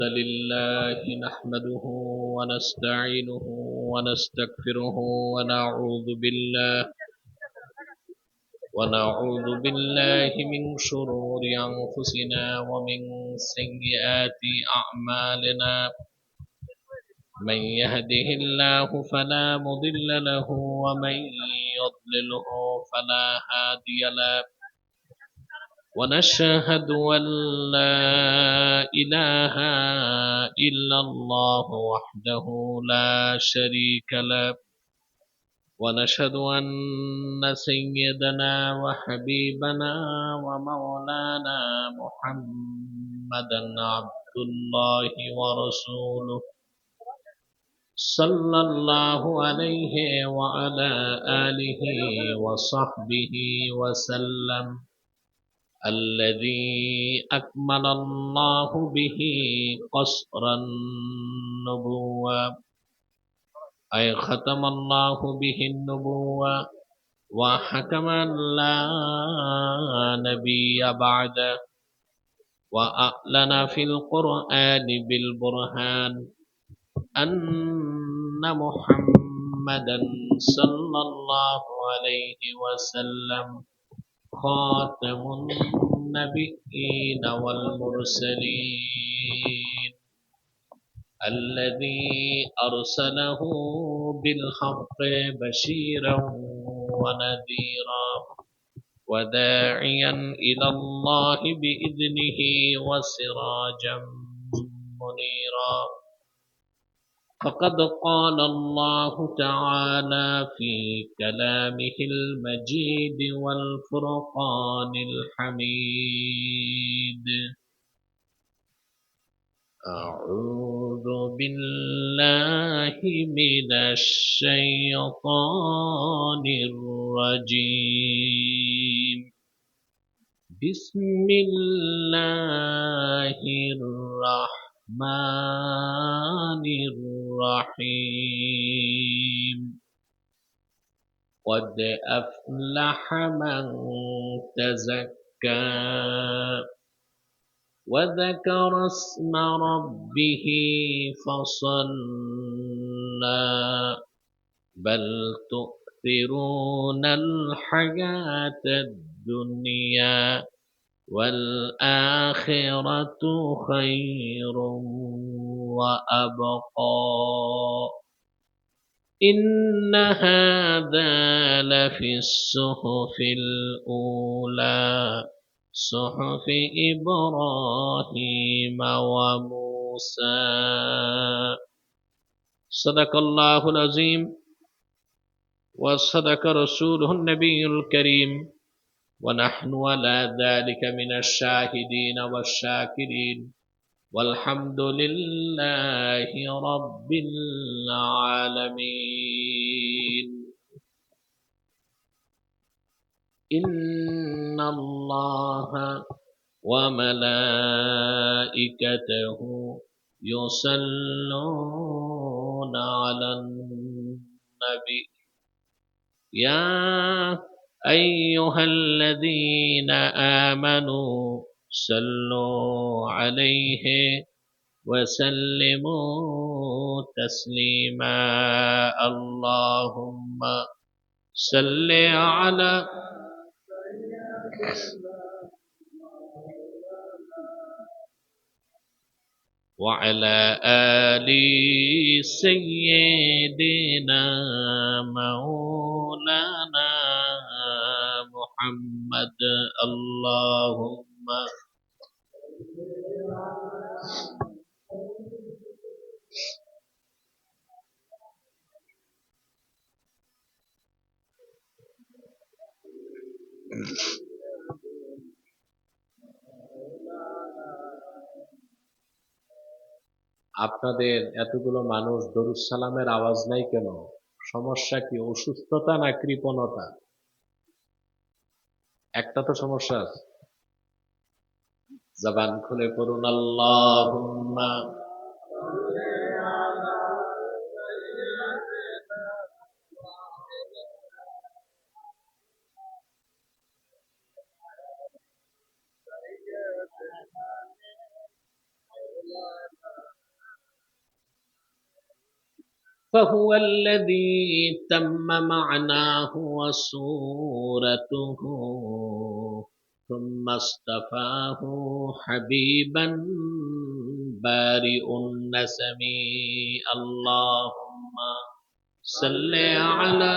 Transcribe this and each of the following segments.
لله نحمده ونستعينه ونستغفره ونعوذ بالله من شرور أنفسنا ومن سيئات أعمالنا. من يهده الله فلا مضل له ومن يضلله فلا هادي له. ونشهد أن لا إله إلا الله وحده لا شريك له. ونشهد أن سيدنا وحبيبنا ومولانا محمدا عبد الله ورسوله صلى الله عليه وعلى آله وصحبه وسلم، الذي أكمل الله به قصر النبوة، أي ختم الله به النبوة وحكم لا نبي بعده، وأعلن في القرآن بالبرهان أن محمدا صلى الله عليه وسلم خاتم النبيين والمرسلين، الذي أرسله بالحق بشيرا ونذيرا وداعيا إلى الله بإذنه وسراجا منيرا. فقد قال الله تعالى في كلامه المجيد والفرقان الحميد: أعوذ بالله من الشيطان الرجيم. بسم الله الرحمن الرحيم. قد أفلح من تزكى وذكر اسم ربه فصلى، بل تؤثرون الحياة الدنيا والآخرة خير وأبقى. إن هذا لفي الصحف الأولى، صحف إبراهيم وموسى. صدق الله العظيم وصدق رسوله النبي الكريم، ونحن على ذلك من الشاهدين والشاكرين، والحمد لله رب العالمين. إن الله وملائكته يصلون على النبي يا أيها الذين آمنوا صلوا عليه وسلموا تسليما. اللهم صل على وعلى آل سيدنا مولانا محمد. اللهم আপনাদের এতগুলো মানুষ দরুদ সালামের আওয়াজ নাই কেন? সমস্যা কি? অসুস্থতা না কৃপণতা? একটা তো সমস্যা আছে। জবান খুলে পড়ুন আল্লাহুম্মা فهو الذي تم معناه وصورته ثم اصطفاه حبيبا بارئ النسم. اللهم صل على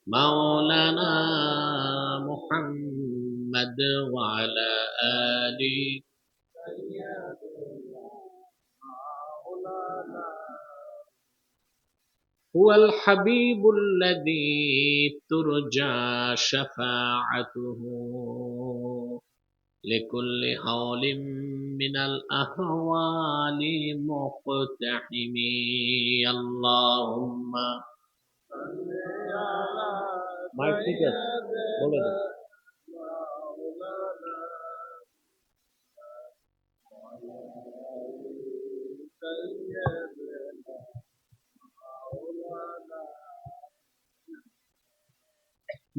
مولانا محمد وعلى آله. هو الحبيب الذي ترجى شفاعته لكل حول من الأهوال مقتحم. اللهم মাইক ঠিক আছে বলে দেন।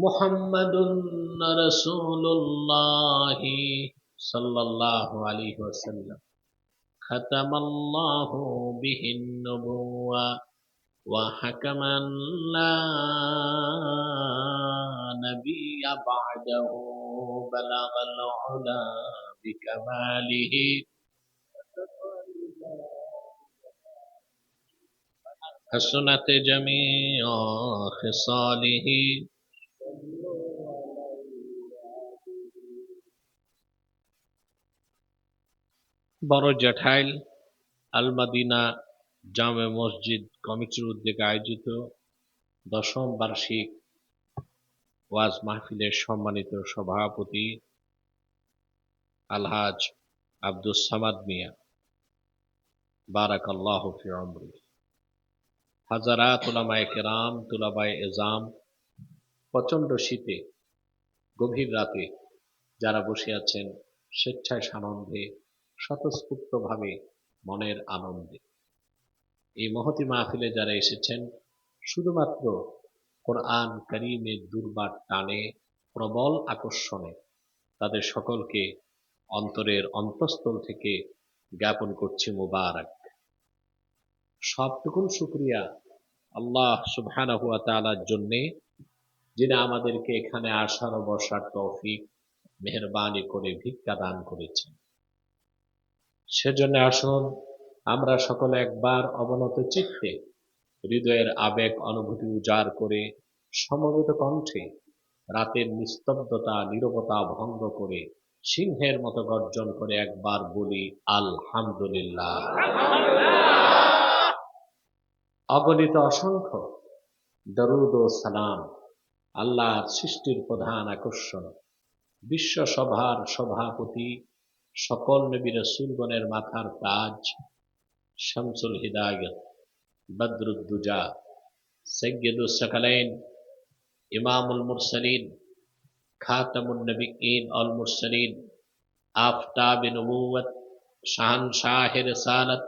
মুহাম্মাদুন রাসূলুল্লাহ সাল্লাল্লাহু আলাইহি ওয়াসাল্লাম খাতামাল্লাহু বিহিন নবুওয়া ওয়া হাকামান লা নাবিয়্যা বা'দাহু বালাগাল উলা বিকামালিহি হাসনাত জামিউ খিসালিহি। বড় জেঠাইল আল মাদিনা জামে মসজিদ কমিটির উদ্যোগে আয়োজিত দশম বার্ষিক ওয়াজ মাহফিলের সম্মানিত সভাপতি আলহাজ আব্দুস সামাদ মিয়া, বারাকাল্লাহু ফি উমরি। হাজারাত উলামায়ে কেরাম, তুলাবায়ে এজাম, প্রচণ্ড শীতে গভীর রাতে যারা বসে আছেন স্বেচ্ছায় সানন্দে স্বতঃস্ফূর্তভাবে মনের আনন্দে, এই মহতী মাহফিলে যারা এসেছেন শুধুমাত্র কোরআন কারীমের দুর্বার টানে, প্রবল আকর্ষণে, তাদের সকলকে অন্তরের অন্তঃস্থল থেকে জ্ঞাপন করছি মুবারক। সবটুকুন শুকরিয়া আল্লাহ সুবহানাহু ওয়া তাআলার জন্যে, যিনি আমাদেরকে এখানে আসার ও বসার তৌফিক মেহেরবানি করে ভিক্ষা দান করেছেন। সেজন্য আসুন আমরা সকলে একবার অবনত চিত্তে হৃদয়ের আবেগ অনুভূতি উজাড় করে সমবেত কণ্ঠে রাতের নিস্তব্ধতা নীরবতা ভঙ্গ করে সিংহের মতো গর্জন করে একবার বলি আলহামদুলিল্লাহ। অগণিত অসংখ্য দরুদ ও সালাম আল্লাহর সৃষ্টির প্রধান আকর্ষণ, বিশ্ব সভার সভাপতি, সকল নবী রাসূলগণের মাথার তাজ, শামসুল হিদায়াত, বদরুদ্দুজা, সাইয়্যিদুস সাকালাইন, ইমামুল মুরসালিন, খাতামুন নবিয়্যিন ওয়াল মুরসালিন, আফতাব নবুওয়াত, শাহনশাহ রিসালাত,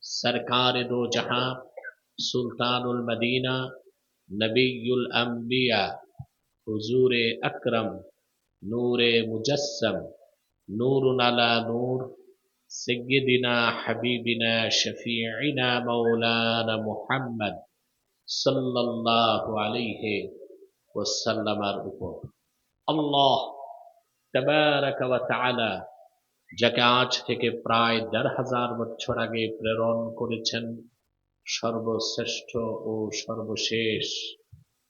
সরকার দো জাহাঁ, সুলতানুল মদিনা, নবিয়ুল আম্বিয়া, হুজুরে আকরম, নূরে মুজাসসাম, নূরুন আলা নূর, সাইয়্যিদিনা হাবিবিনা শফিঈনা মাওলানা মুহাম্মদ সাল্লাল্লাহু আলাইহি ওয়াসাল্লামের উপর আল্লাহ তাবারাকা ওয়া তাআলা, যাকে আজ থেকে প্রায় ১৫০০ বছর আগে প্রেরণ করেছেন সর্বশ্রেষ্ঠ ও সর্বশেষ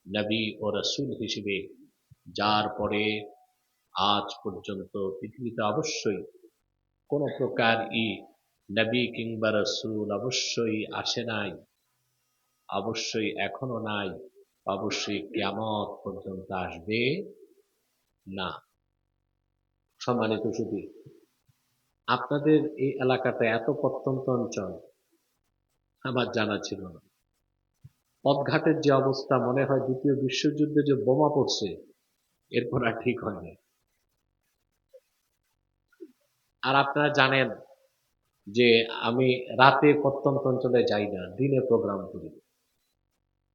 নবী ও রাসূল হিসেবে, যার পরে আজ পর্যন্ত পৃথিবীতে অবশ্যই কোন প্রকার নবী কিংবা রাসূল অবশ্যই আসে নাই, অবশ্যই এখনো নাই, অবশ্যই কিয়ামত পর্যন্ত আসবে না। সম্মানিত সুধী, আপনাদের এই এলাকাটা এত প্রত্যন্ত অঞ্চল আমার জানা ছিল না। পথঘাটের যে অবস্থা, মনে হয় দ্বিতীয় বিশ্বযুদ্ধে যে বোমা পড়ছে এরপর আর ঠিক হয়নি। আর আপনারা জানেন যে আমি রাতে প্রত্যন্ত অঞ্চলে যাই না, দিনে প্রোগ্রাম করি।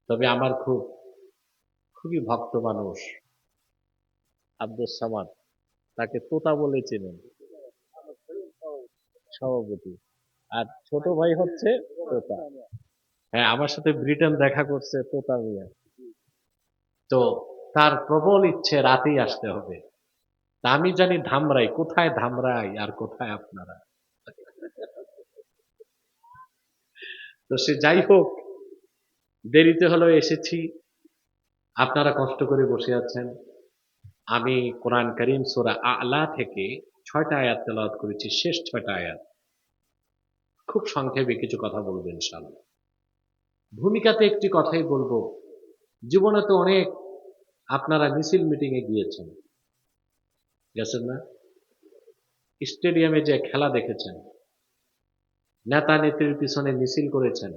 তবে আমার খুবই ভক্ত মানুষ আব্দুস সামাদ, তাকে তোতা বলে চেনেন, সভাপতি। আর ছোট ভাই হচ্ছে তোতা। হ্যাঁ, আমার সাথে ব্রিটেন দেখা করছে তোতা মিয়া। তো তার প্রবল ইচ্ছে রাতেই আসতে হবে। তা আমি জানি ধামরাই, কোথায় ধামরাই আর কোথায় আপনারা। তো সে যাই হোক, দেরিতে হলেও এসেছি, আপনারা কষ্ট করে বসে আছেন। আমি কোরআন কারীম সূরা আ'লা থেকে ৬টা আয়াত তেলাওয়াত করেছি, শেষ ৬টা আয়াত। খুব সংক্ষেপে কিছু কথা বলবো ইনশাআল্লাহ। ভূমিকাতে একটি কথাই বলবো, জীবনে তো অনেক আপনারা মিছিল মিটিং এ গিয়েছেন, গেছেন না? স্টেডিয়ামে যে খেলা দেখেছেন, নেতা নেত্রীর পিছনে মিছিল করেছেন,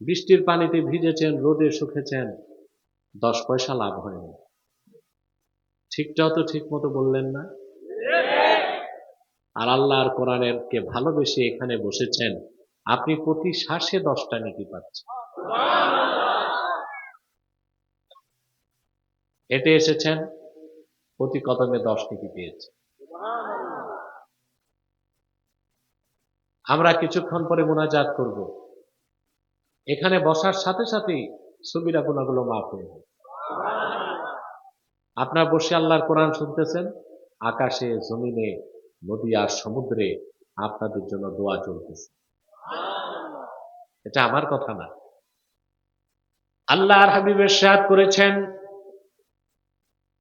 বৃষ্টির পানিতে ভিজেছেন, রোদে শুকেছেন, 10 পয়সা লাভ হয়নি। ঠিকটাও তো ঠিক মতো বললেন না। আর আল্লাহর কোরআনের কে ভালোবেসে এখানে বসেছেন, আপনি প্রতি শ্বাসে 10টা নেকি পাচ্ছেন। হেঁটে এসেছেন, প্রতি কদমে 10 নেকি পেয়েছেন। আমরা কিছুক্ষণ পরে মোনাজাত করব, এখানে বসার সাথে সাথেই সগীরা গুনাহগুলো মাফ হয়ে যাবে। আপনার বসে আল্লাহর কোরআন শুনতেছেন, আকাশে জমিনে নদী আর সমুদ্রে আপনাদের জন্য দোয়া চলতেছে। এটা আমার কথা না, আল্লাহর হাবিব ইরশাদ করেছেন,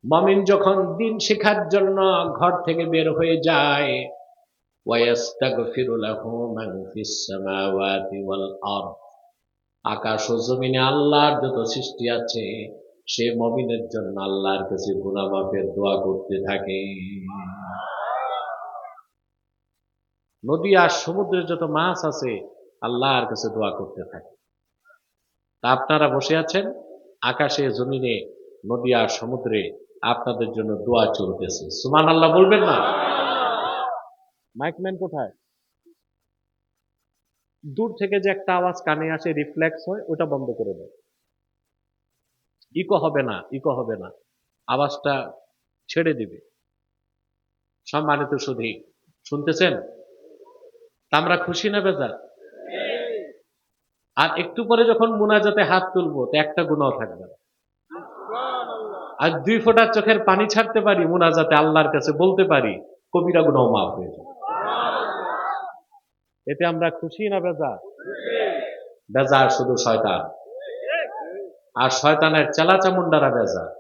মুমিন যখন দ্বীন শেখার জন্য ঘর থেকে বের হয়ে যায়, ওয়ায়াস্তাগফিরু লাহু মান ফিস সামাওয়াতি ওয়াল আরদ, আকাশ ও জমিনে আল্লাহর যত সৃষ্টি আছে, সে মুমিনের জন্য আল্লাহর কাছে গুনাহ মাফের দোয়া করতে থাকে। নদী আর সমুদ্রের যত মাছ আছে, আল্লাহর কাছে দোয়া করতে থাকে। তা আপনারা বসে আছেন, আকাশে জমিনে নদী আর সমুদ্রে আপনাদের জন্য দোয়া চলতেছে। সুবহানাল্লাহ বলবেন না? মাইকম্যান কোথায়? দূর থেকে যে একটা আওয়াজ কানে আসে, রিফ্লেক্স হয়, ওটা বন্ধ করে দেয়। ইকো হবে না, ইকো হবে না, আওয়াজটা ছেড়ে দিবে। সম্মানিত সুধী, শুনতেছেন? তা আমরা খুশি না বেজার? আর একটু পরে যখন মুনাজাতে হাত তুলবো, তো একটা গুনাহ থাকবে না। আর 2 ফোঁটা চোখের পানি ছাড়তে পারি মুনাজাতে, আল্লাহর কাছে বলতে পারি, কবিরা গুনাহ মাফ হয়ে যাবে। এতে আমরা খুশি না বেজার? বেজার শুধু শয়তান, আর শয়তানের চেলা চামুন্ডারা বেজার।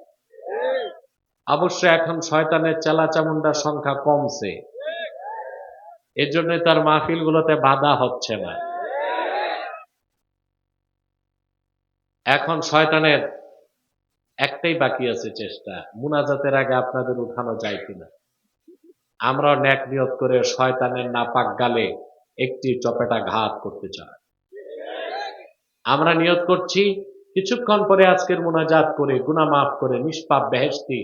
অবশ্য এখন শয়তানের চেলা চামুন্ডার সংখ্যা কমছে, এর জন্য তার মাহফিল গুলোতে বাধা হচ্ছে না। এখন শয়তানের একটাই বাকি আছে চেষ্টা, মুনাজাতের আগে আপনাদের উঠানো যায় কিনা। আমরা নেক নিয়ত করে শয়তানের নাপাক গালে একটি চপেটা ঘাত করতে চাই। আমরা নিয়ত করছি, কিছুক্ষণ পরে আজকের মুনাজাত করে গুনাহ মাফ করে নিষ্পাপ বেহেশতি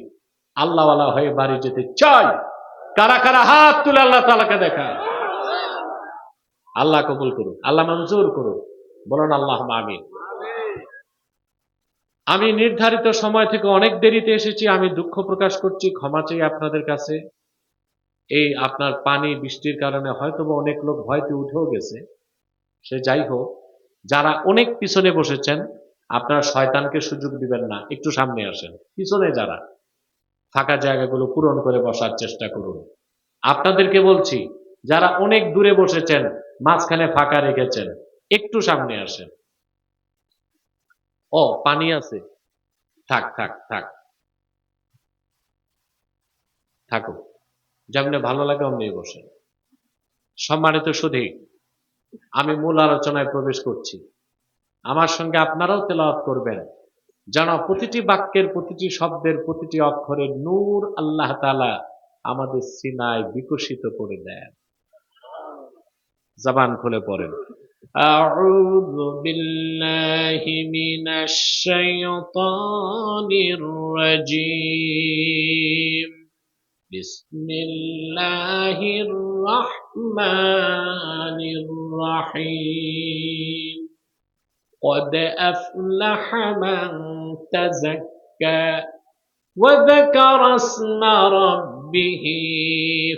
আল্লাহওয়ালা হয়ে বাড়ি যেতে চাই। কারা কারা হাত তুলে আল্লাহ তাআলাকে দেখা। আল্লাহ কবুল করুন, আল্লাহ মঞ্জুর করুন, বলুন আল্লাহুম্মা আমিন। আমি নির্ধারিত সময় থেকে অনেক দেরিতে এসেছি, আমি দুঃখ প্রকাশ করছি, ক্ষমা চাই আপনাদের কাছে। এই আপনার পানি বৃষ্টির কারণে হয়তোবা অনেক লোক ভয়তে উঠেও গেছে। সে যাই হোক, যারা অনেক পিছনে বসেছেন, আপনারা শয়তানকে সুযোগ দিবেন না, একটু সামনে আসেন। পিছনে যারা ফাঁকা জায়গাগুলো পূরণ করে বসার চেষ্টা করুন। আপনাদেরকে বলছি, যারা অনেক দূরে বসেছেন, মাঝখানে ফাঁকা রেখেছেন, একটু সামনে আসেন। ও পানি আছে, থাক থাক থাক, থাকুক, যেমনি ভালো লাগে অমনি বসেন। সম্মানিত সুধী, আমি মূল আলোচনায় প্রবেশ করছি। আমার সঙ্গে আপনারাও তেলাওয়াত করবেন, যেন প্রতিটি বাক্যের, প্রতিটি শব্দের, প্রতিটি অক্ষরের নূর আল্লাহ তাআলা আমাদের সিনায় বিকশিত করে দেন। জবান খুলে পড়েন, আউযু বিল্লাহি মিনাশ শাইতানির রাজীম, বিসমিল্লাহির রহমানির রহিম, قد أفلح من تزكى وذكر اسم ربه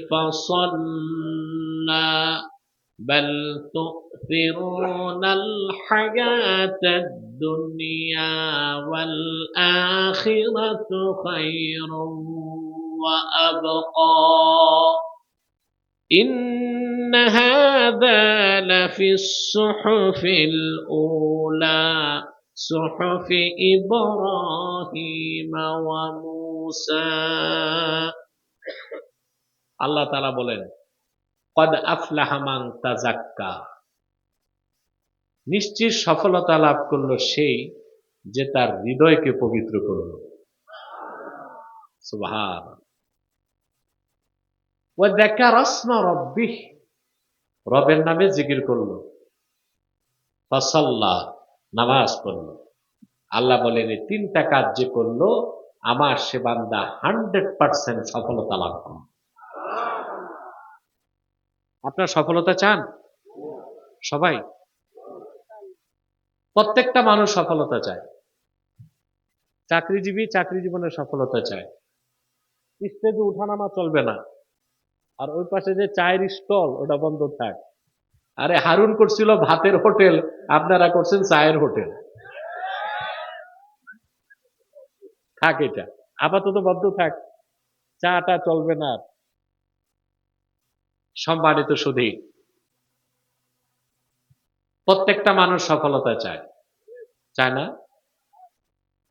فصلى بل تؤثرون الحياة الدنيا والآخرة خير وأبقى إن هذا لفي الصحف الأولى صحف إبراهيم وموسى আল্লাহ তাআলা বলেন কদ আফলাহা মান তাযাক্কা নিশ্চিত সফলতা লাভ করলো সেই যে তার হৃদয়কে পবিত্র করলো সুবহান ওয়া যাকারা ইসমা রাব্বিহ রবের নামে জিকির করলো ফাসাল্লা নামাজ পড়লো আল্লাহ বলেন এই তিনটা কাজ যে করলো আমার সে বান্দা 100% সফলতা লাভ করবে আপনার সফলতা চান সবাই প্রত্যেকটা মানুষ সফলতা চায় চাকরিজীবী চাকরি জীবনে সফলতা চায় স্টেজে উঠানামা চলবে না আর ওই পাশে যে চায়ের স্টল ওটা বন্ধ থাক আরে হারুন করছিল ভাতের হোটেল আপনারা করছেন চায়ের হোটেল থাক এটা আপাতত বন্ধ থাক চাটা চলবে না সম্মানিত সুধী প্রত্যেকটা মানুষ সফলতা চায় চায় না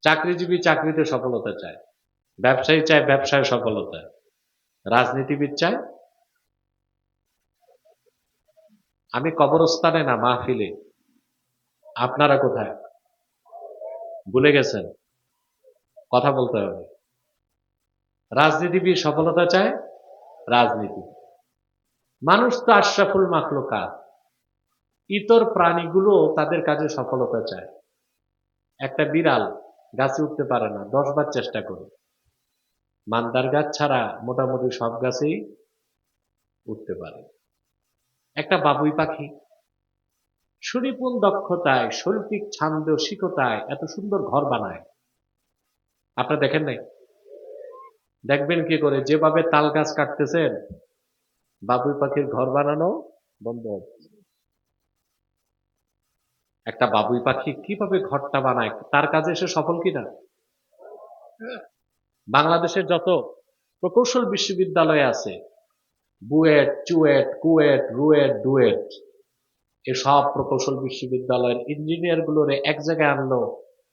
চাকরিজীবী চাকরিতে সফলতা চায় ব্যবসায়ী চায় ব্যবসায় সফলতা রাজনীতিবিদ চায় আমি কবরস্থানে না মাহফিলে আপনারা কোথায় ভুলে গেছেন কথা বলতে হবে রাজনীতিবিদ সফলতা চায় রাজনীতি মানুষ তো আশরাফুল মাখলুকাত ইতর প্রাণীগুলো তাদের কাজে সফলতা চায় একটা বিড়াল গাছে উঠতে পারে না 10 বার চেষ্টা করে মান্দার গাছ ছাড়া মোটামুটি সব গাছেই উঠতে পারে একটা বাবুই পাখি সুনিপুণ দক্ষতায় শৈল্পিক ছান্দসিকতায় এত সুন্দর ঘর বানায় আপনারা দেখেন নাই দেখবেন কি করে যেভাবে তাল গাছ কাটতেছেন বাবুই পাখির ঘর বানানো বন্ধ হচ্ছে একটা বাবুই পাখি কিভাবে ঘরটা বানায় তার কাজে সে সফল কিনা বাংলাদেশের যত প্রকৌশল বিশ্ববিদ্যালয় আছে বুয়েট চুয়েট কুয়েট রুয়েট ডুয়েট এসব প্রকৌশল বিশ্ববিদ্যালয়ের ইঞ্জিনিয়ার গুলোরে এক জায়গায় আনলো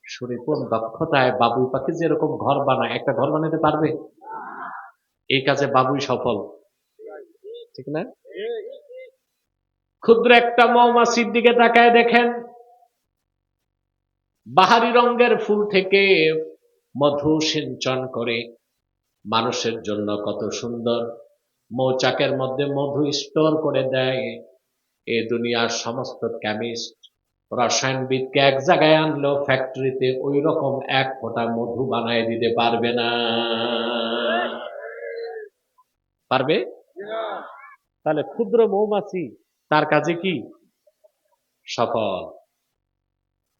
সুনিপুণ দক্ষতায় বাবুই পাখি যেরকম ঘর বানায় একটা ঘর বানাতে পারবে এই কাজে বাবুই সফল ঠিক না ক্ষুদ্র একটা মৌমাছির দিকে তাকায় দেখেন বাহারি রঙের ফুল থেকে মধু সিঞ্চন করে মানুষের জন্য কত সুন্দর মৌচাকের মধ্যে মধু স্টোর করে দেয় এই দুনিয়ার সমস্ত কেমিস্ট রসায়নবিদকে এক জায়গায় আনলো ফ্যাক্টরিতে ওই রকম এক ফোঁটা মধু বানায় দিতে পারবে না পারবে তাহলে ক্ষুদ্র মৌমাছি তার কাজে কি সফল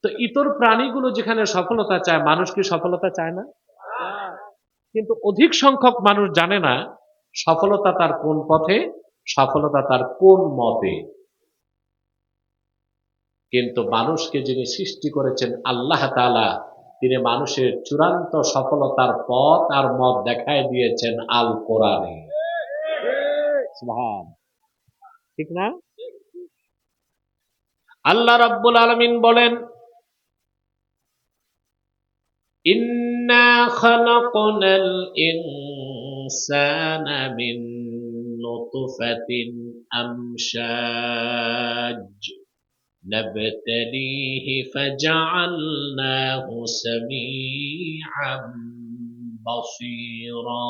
তো ইতর প্রাণীগুলো যেখানে সফলতা চায় মানুষ কি সফলতা চায় না কিন্তু অধিক সংখ্যক মানুষ জানে না সফলতা তার কোন পথে সফলতা তার কোন মতে কিন্তু মানুষকে যিনি সৃষ্টি করেছেন আল্লাহ তাআলা তিনি মানুষের চূড়ান্ত সফলতার পথ আর মত দেখায় দিয়েছেন আল কোরআনে সুবহান ঠিক না আল্লাহ রাব্বুল আলামিন বলেন ইন্না খালাকনাল ইনসানা মিন নুতফাতিন আমশাজ নাবতালিহি ফাজআলনাহু সামিআন বাসীরা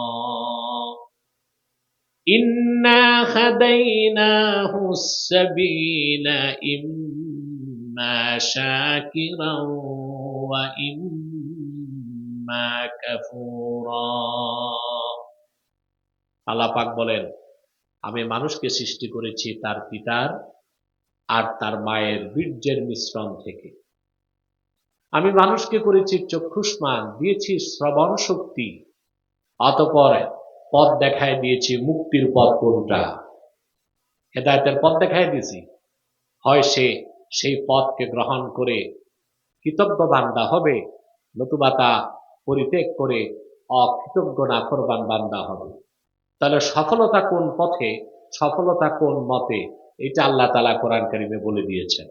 ইন্না হাদাইনাহুস সাবিলা ইম্মা শাকিরান ওয়া ইম্মা কাফুরা আল্লাহ পাক বলেন আমি মানুষকে সৃষ্টি করেছি তার পিতার আর তার মায়ের বীর্যের মিশ্রণ থেকে আমি মানুষকে করেছি চক্ষুষ্মান দিয়েছি শ্রবণ শক্তি অতঃপর পথ দেখায় দিয়েছি মুক্তির পথ কোনটা হেদায়েতের পথ দেখাই দিয়েছি, হয় সে সেই পথকে গ্রহণ করে কৃতজ্ঞ বান্দা হবে, নতুবা তা পরিত্যাগ করে অকৃতজ্ঞ নাফরমান বান্দা হবে। তাহলে সফলতা কোন পথে, সফলতা কোন মতে, এটা আল্লাহ তাআলা কোরআন কারীমে বলে দিয়েছেন।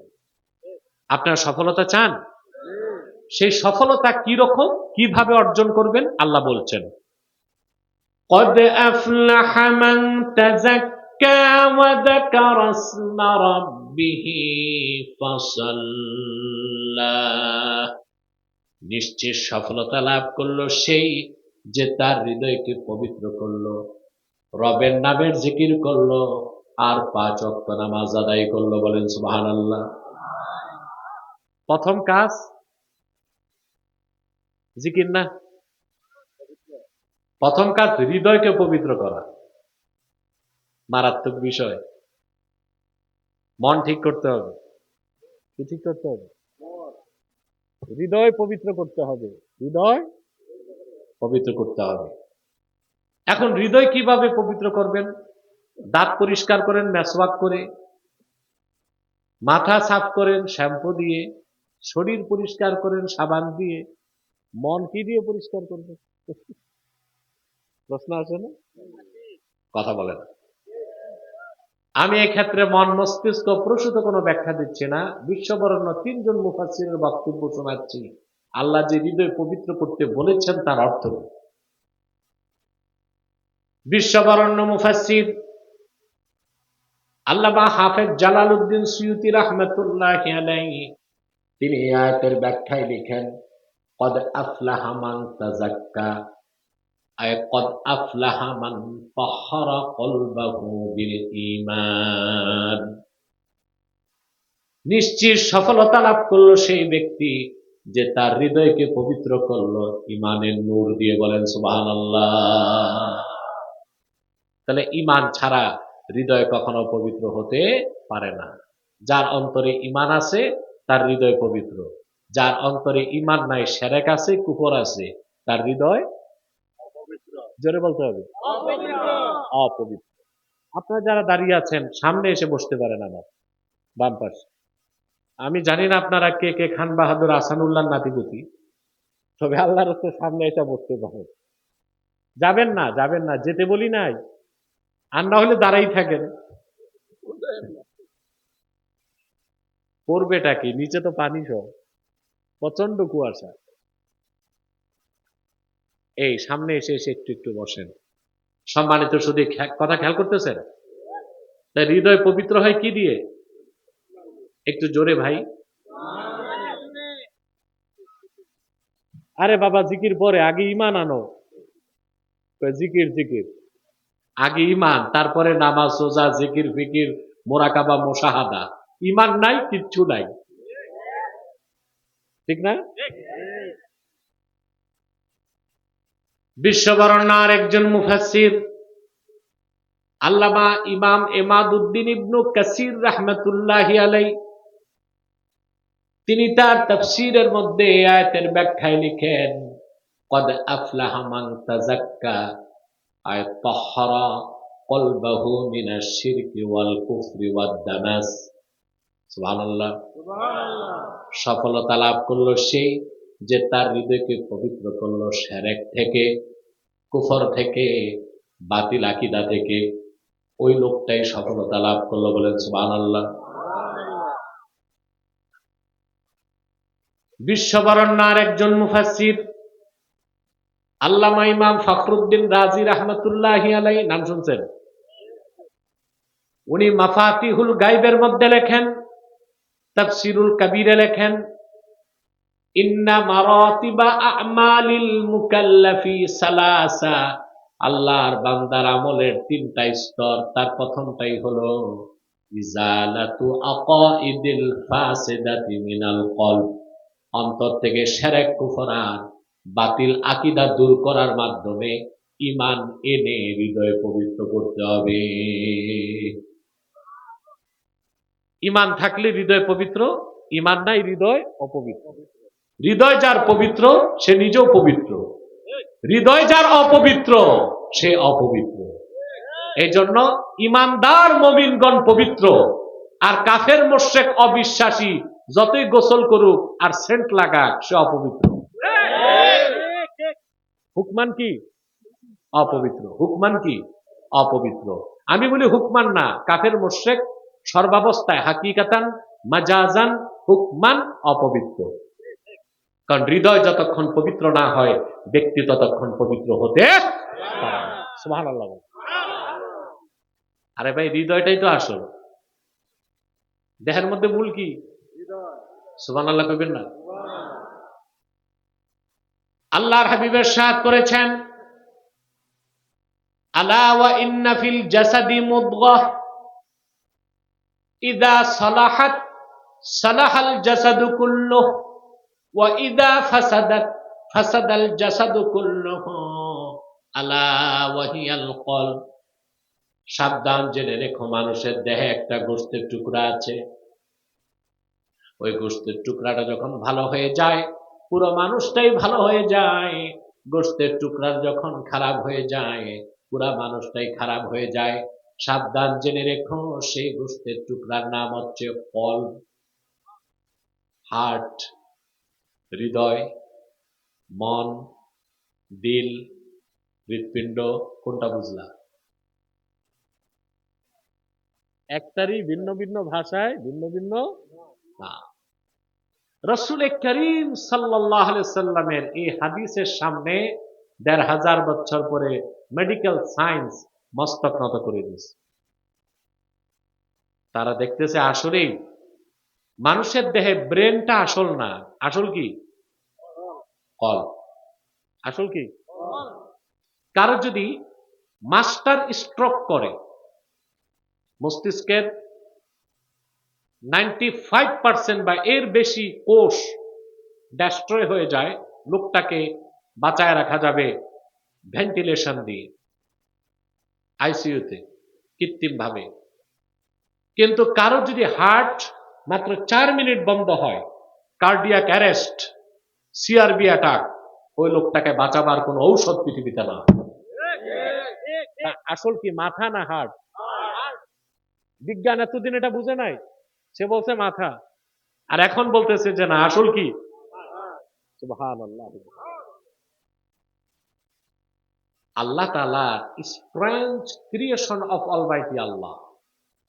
আপনারা সফলতা চান? সেই সফলতা কি রকম, কিভাবে অর্জন করবেন আল্লাহ বলছেন, قد أفلح من تزكى وذكر اسم ربه فصلى। নিশ্চিত সফলতা লাভ করলো সেই যে তার হৃদয়কে পবিত্র করলো, রবের নামের জিকির করলো, আর 5 ওয়াক্ত নামাজ আদায় করলো। বলেন সুবহানাল্লাহ। প্রথম কাজ জিকির না, প্রথম কাজ হৃদয়কে পবিত্র করা। মারাত্মক বিষয়। মন ঠিক করতে হবে। কি ঠিক করতে হবে? হৃদয় পবিত্র করতে হবে। হৃদয় পবিত্র করতে হবে। এখন হৃদয় কিভাবে পবিত্র করবেন? দাঁত পরিষ্কার করেন মেসওয়াক করে, মাথা সাফ করেন শ্যাম্পু দিয়ে, শরীর পরিষ্কার করেন সাবান দিয়ে, মন কি দিয়ে পরিষ্কার করবেন? প্রশ্ন আছে না? কথা বলেন। আমি এক্ষেত্রে মন মস্তিষ্ক প্রসূত কোনো ব্যাখ্যা দিচ্ছি না, বিশ্ববরেণ্য 3 জন মুফাসসিরের বক্তব্য শোনাচ্ছি। আল্লাহ যে হৃদয় পবিত্র করতে বলেছেন তার অর্থ কি? বিশ্ববরেণ্য মুফাসসির আল্লামা হাফেজ জালালউদ্দিন সুয়ুতী রাহমাতুল্লাহি আলাইহি তিনি এই আয়াতের ব্যাখ্যায় লিখেন, কদ আফলাহা মান তাযাক্কা, আয় কদ আফলাহা মান তাহহারা কলবাহু বিল ঈমান। নিশ্চিত সফলতা লাভ করলো সেই ব্যক্তি যে তার হৃদয়কে পবিত্র করলো ঈমানের নূর দিয়ে। বলেন সুবহানাল্লাহ। তাহলে ঈমান ছাড়া হৃদয় কখনো পবিত্র হতে পারে না। যার অন্তরে ঈমান আছে তার হৃদয় পবিত্র, যার অন্তরে ঈমান নাই, শিরক আছে, কুফর আছে, তার হৃদয় জোরে বলতে হবে অপবিত্র। আপনারা যারা দাঁড়িয়ে আছেন সামনে এসে বসতে পারেন আমার বাম পাশে। আমি জানি না আপনারা কে কে খান বাহাদুর আহসানুল্লাহ নাতিপুতি, তবে আল্লাহর রাস্তার সামনে এসে বসতে পারেন। যাবেন না, যাবেন না, যেতে বলি নাই। আর না হলে দাঁড়াই থাকেন। করবেটা কি? নিচে তো পানি সহ, প্রচন্ড কুয়াশা। এই সামনে এসে এসে একটু একটু বসেন। সম্মানিত শুধু কথা খেয়াল করতেছেন? তাই হৃদয় পবিত্র হয় কি দিয়ে? একটু জোরে ভাই। আরে বাবা, জিকির পরে, আগে ঈমান আনো। জিকির জিকির আগে ঈমান, তারপরে নামাজ, রোজা, জিকির ফিকির, মোরাকাবা, মুশাহাদা। ঈমান নাই, কিচ্ছু নাই। ঠিক না? বিশ্ববরেণ্য আরেকজন মুফাসসির আল্লামা ইমাম এমাদউদ্দিন ইবনু কাসির রাহমাতুল্লাহি আলাইহি তিনি তার তাফসীরের মধ্যে এই আয়াতের ব্যাখ্যায় লিখেন, কদ আফলাহা মান তাযাক্কা, আয় তাহহারা কলবাহু মিনাশ শিরকি ওয়াল কুফরি ওয়াদ দানাস। সুবহানাল্লাহ। সফলতা লাভ করলো সেই যে তার হৃদয়কে পবিত্র করলো শিরক থেকে, কুফর থেকে, বাতিল আকীদা থেকে। ওই লোকটাই সফলতা লাভ করলো। বলেন সুবহানাল্লাহ। বিশ্ববরেণ্য আরেকজন মুফাসসির আল্লামা ইমাম ফখরুদ্দিন রাজি রাহমাতুল্লাহি আলাইহি, নাম শুনছেন? উনি মাফাতিহুল গায়বের মধ্যে লেখেন, তাফসীরুল কাবীরে লেখেন, ইন্না মারাতিবা আমালিল মুকাল্লাফি সালাসা। আল্লাহর বান্দার আমলের 3টা স্তর। তার প্রথমটাই হলো ইজালাতু আকাইদিল ফাসিদাতি মিনাল কলব, অন্তর থেকে শিরক, কুফর আর বাতিল আকীদা দূর করার মাধ্যমে ঈমান এনে হৃদয় পবিত্র করতে হবে। ঈমান থাকলে হৃদয় পবিত্র, ঈমান নাই হৃদয় অপবিত্র। হৃদয় যার পবিত্র সে নিজেও পবিত্র, হৃদয় যার অপবিত্র সে অপবিত্র। এই জন্য ইমানদার মুমিনগণ পবিত্র, আর কাফের মুশরিক অবিশ্বাসী যতই গোসল করুক আর সেন্ট লাগাক সে অপবিত্র। হুকমান কি? অপবিত্র। হুকমান কি? অপবিত্র। আমি বলি হুকমান না, কাফের মুশরিক সর্বাবস্থায় হাকিকাতান মাজাজান হুকমান অপবিত্র। কারণ হৃদয় যতক্ষণ পবিত্র না হয় ব্যক্তি ততক্ষণ পবিত্র হতে পারে না। সুবহানাল্লাহ। আরে ভাই, হৃদয়টাই তো আসল। দেহের মধ্যে মূল কি? সুবহানাল্লাহ কইবেন না? আল্লাহর হাবিবের সাথ করেছেন, আলা ওয়া ইন্না ফিল জাসাদি মুদগাহ ইযা সালাহাত সালাহাল জাসাদু কুল্লুহু ওয়া ইযা ফাসাদাত ফাসাদাল জাসাদু কুল্লুহু আলা ওয়া হিয়াল কলব। সাবধান, জেনে রেখো, মানুষের দেহে একটা গোশতের টুকরা আছে। ওই গোশতের টুকরাটা যখন ভালো হয়ে যায় পুরো মানুষটাই ভালো হয়ে যায়। গোশতের টুকরা যখন খারাপ হয়ে যায় পুরো মানুষটাই খারাপ হয়ে যায়। সাবধান, জেনে রেখো, সেই গোশতের টুকরার নাম হচ্ছে কলব, হার্ট, হৃদয়, মন, দিল, হৃৎপিণ্ড। কোনটা বুঝলা? একটারই ভিন্ন ভিন্ন ভাষায় ভিন্ন ভিন্ন নাম। রাসূল করিম সাল্লাল্লাহু আলাইহি সাল্লামের এই হাদিসের সামনে ১৫০০ বছর পরে মেডিকেল সায়েন্স মস্তক নত করে দিয়েছে। তারা দেখতেছে আসলেই মানুষের দেহে ব্রেনটা আসল না, আসল কি? কলব। আসল কি? কারো যদি মাস্টার স্ট্রোক করে, মস্তিষ্কের 95% বা এর বেশি কোষ ডেস্ট্রয় হয়ে যায়, লোকটাকে বাঁচায় রাখা যাবে ভেন্টিলেশন দিয়ে, আইসিইউতে কৃত্রিম ভাবে। কিন্তু কারো যদি হার্ট মাত্র 4 মিনিট বন্ধ হয়, কার্ডিয়াক অ্যারেস্ট, সিআরবি অ্যাটাক, ওই লোকটাকে বাঁচাবার কোনো ঔষধ পৃথিবীতে না। আসল কি মাথা না হার্ট? বিজ্ঞান এতদিন এটা বুঝে নাই, সে বলছে মাথা, আর এখন বলতেছে যে না, আসল কি? সুবহানাল্লাহ। আল্লাহ তাআলা স্ট্রেঞ্জ ক্রিয়েশন অফ অলমাইটি আল্লাহ,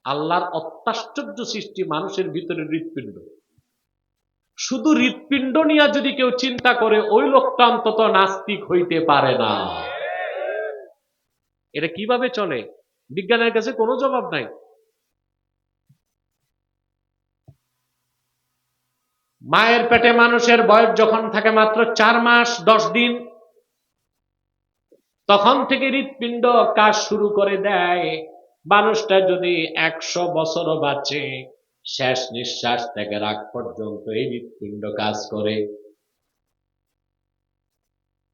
আল্লাহর অত্যাশ্চর্য সৃষ্টি মানুষের ভিতরে হৃৎপিণ্ড। শুধু হৃৎপিণ্ড নিয়ে যদি কেউ চিন্তা করে ওই লোকটা অন্তত নাস্তিক হইতে পারে না। এটা কিভাবে চলে? বিজ্ঞানের কাছে কোনো জবাব নাই। মায়ের পেটে মানুষের বয়স যখন থাকে মাত্র 4 মাস 10 দিন, তখন থেকে হৃৎপিণ্ড কাজ শুরু করে দেয়। মানুষটা যদি 100 বছরও বাঁচে, শেষ নিঃশ্বাস থেকে রাগ পর্যন্ত এই হৃৎপিণ্ড কাজ করে।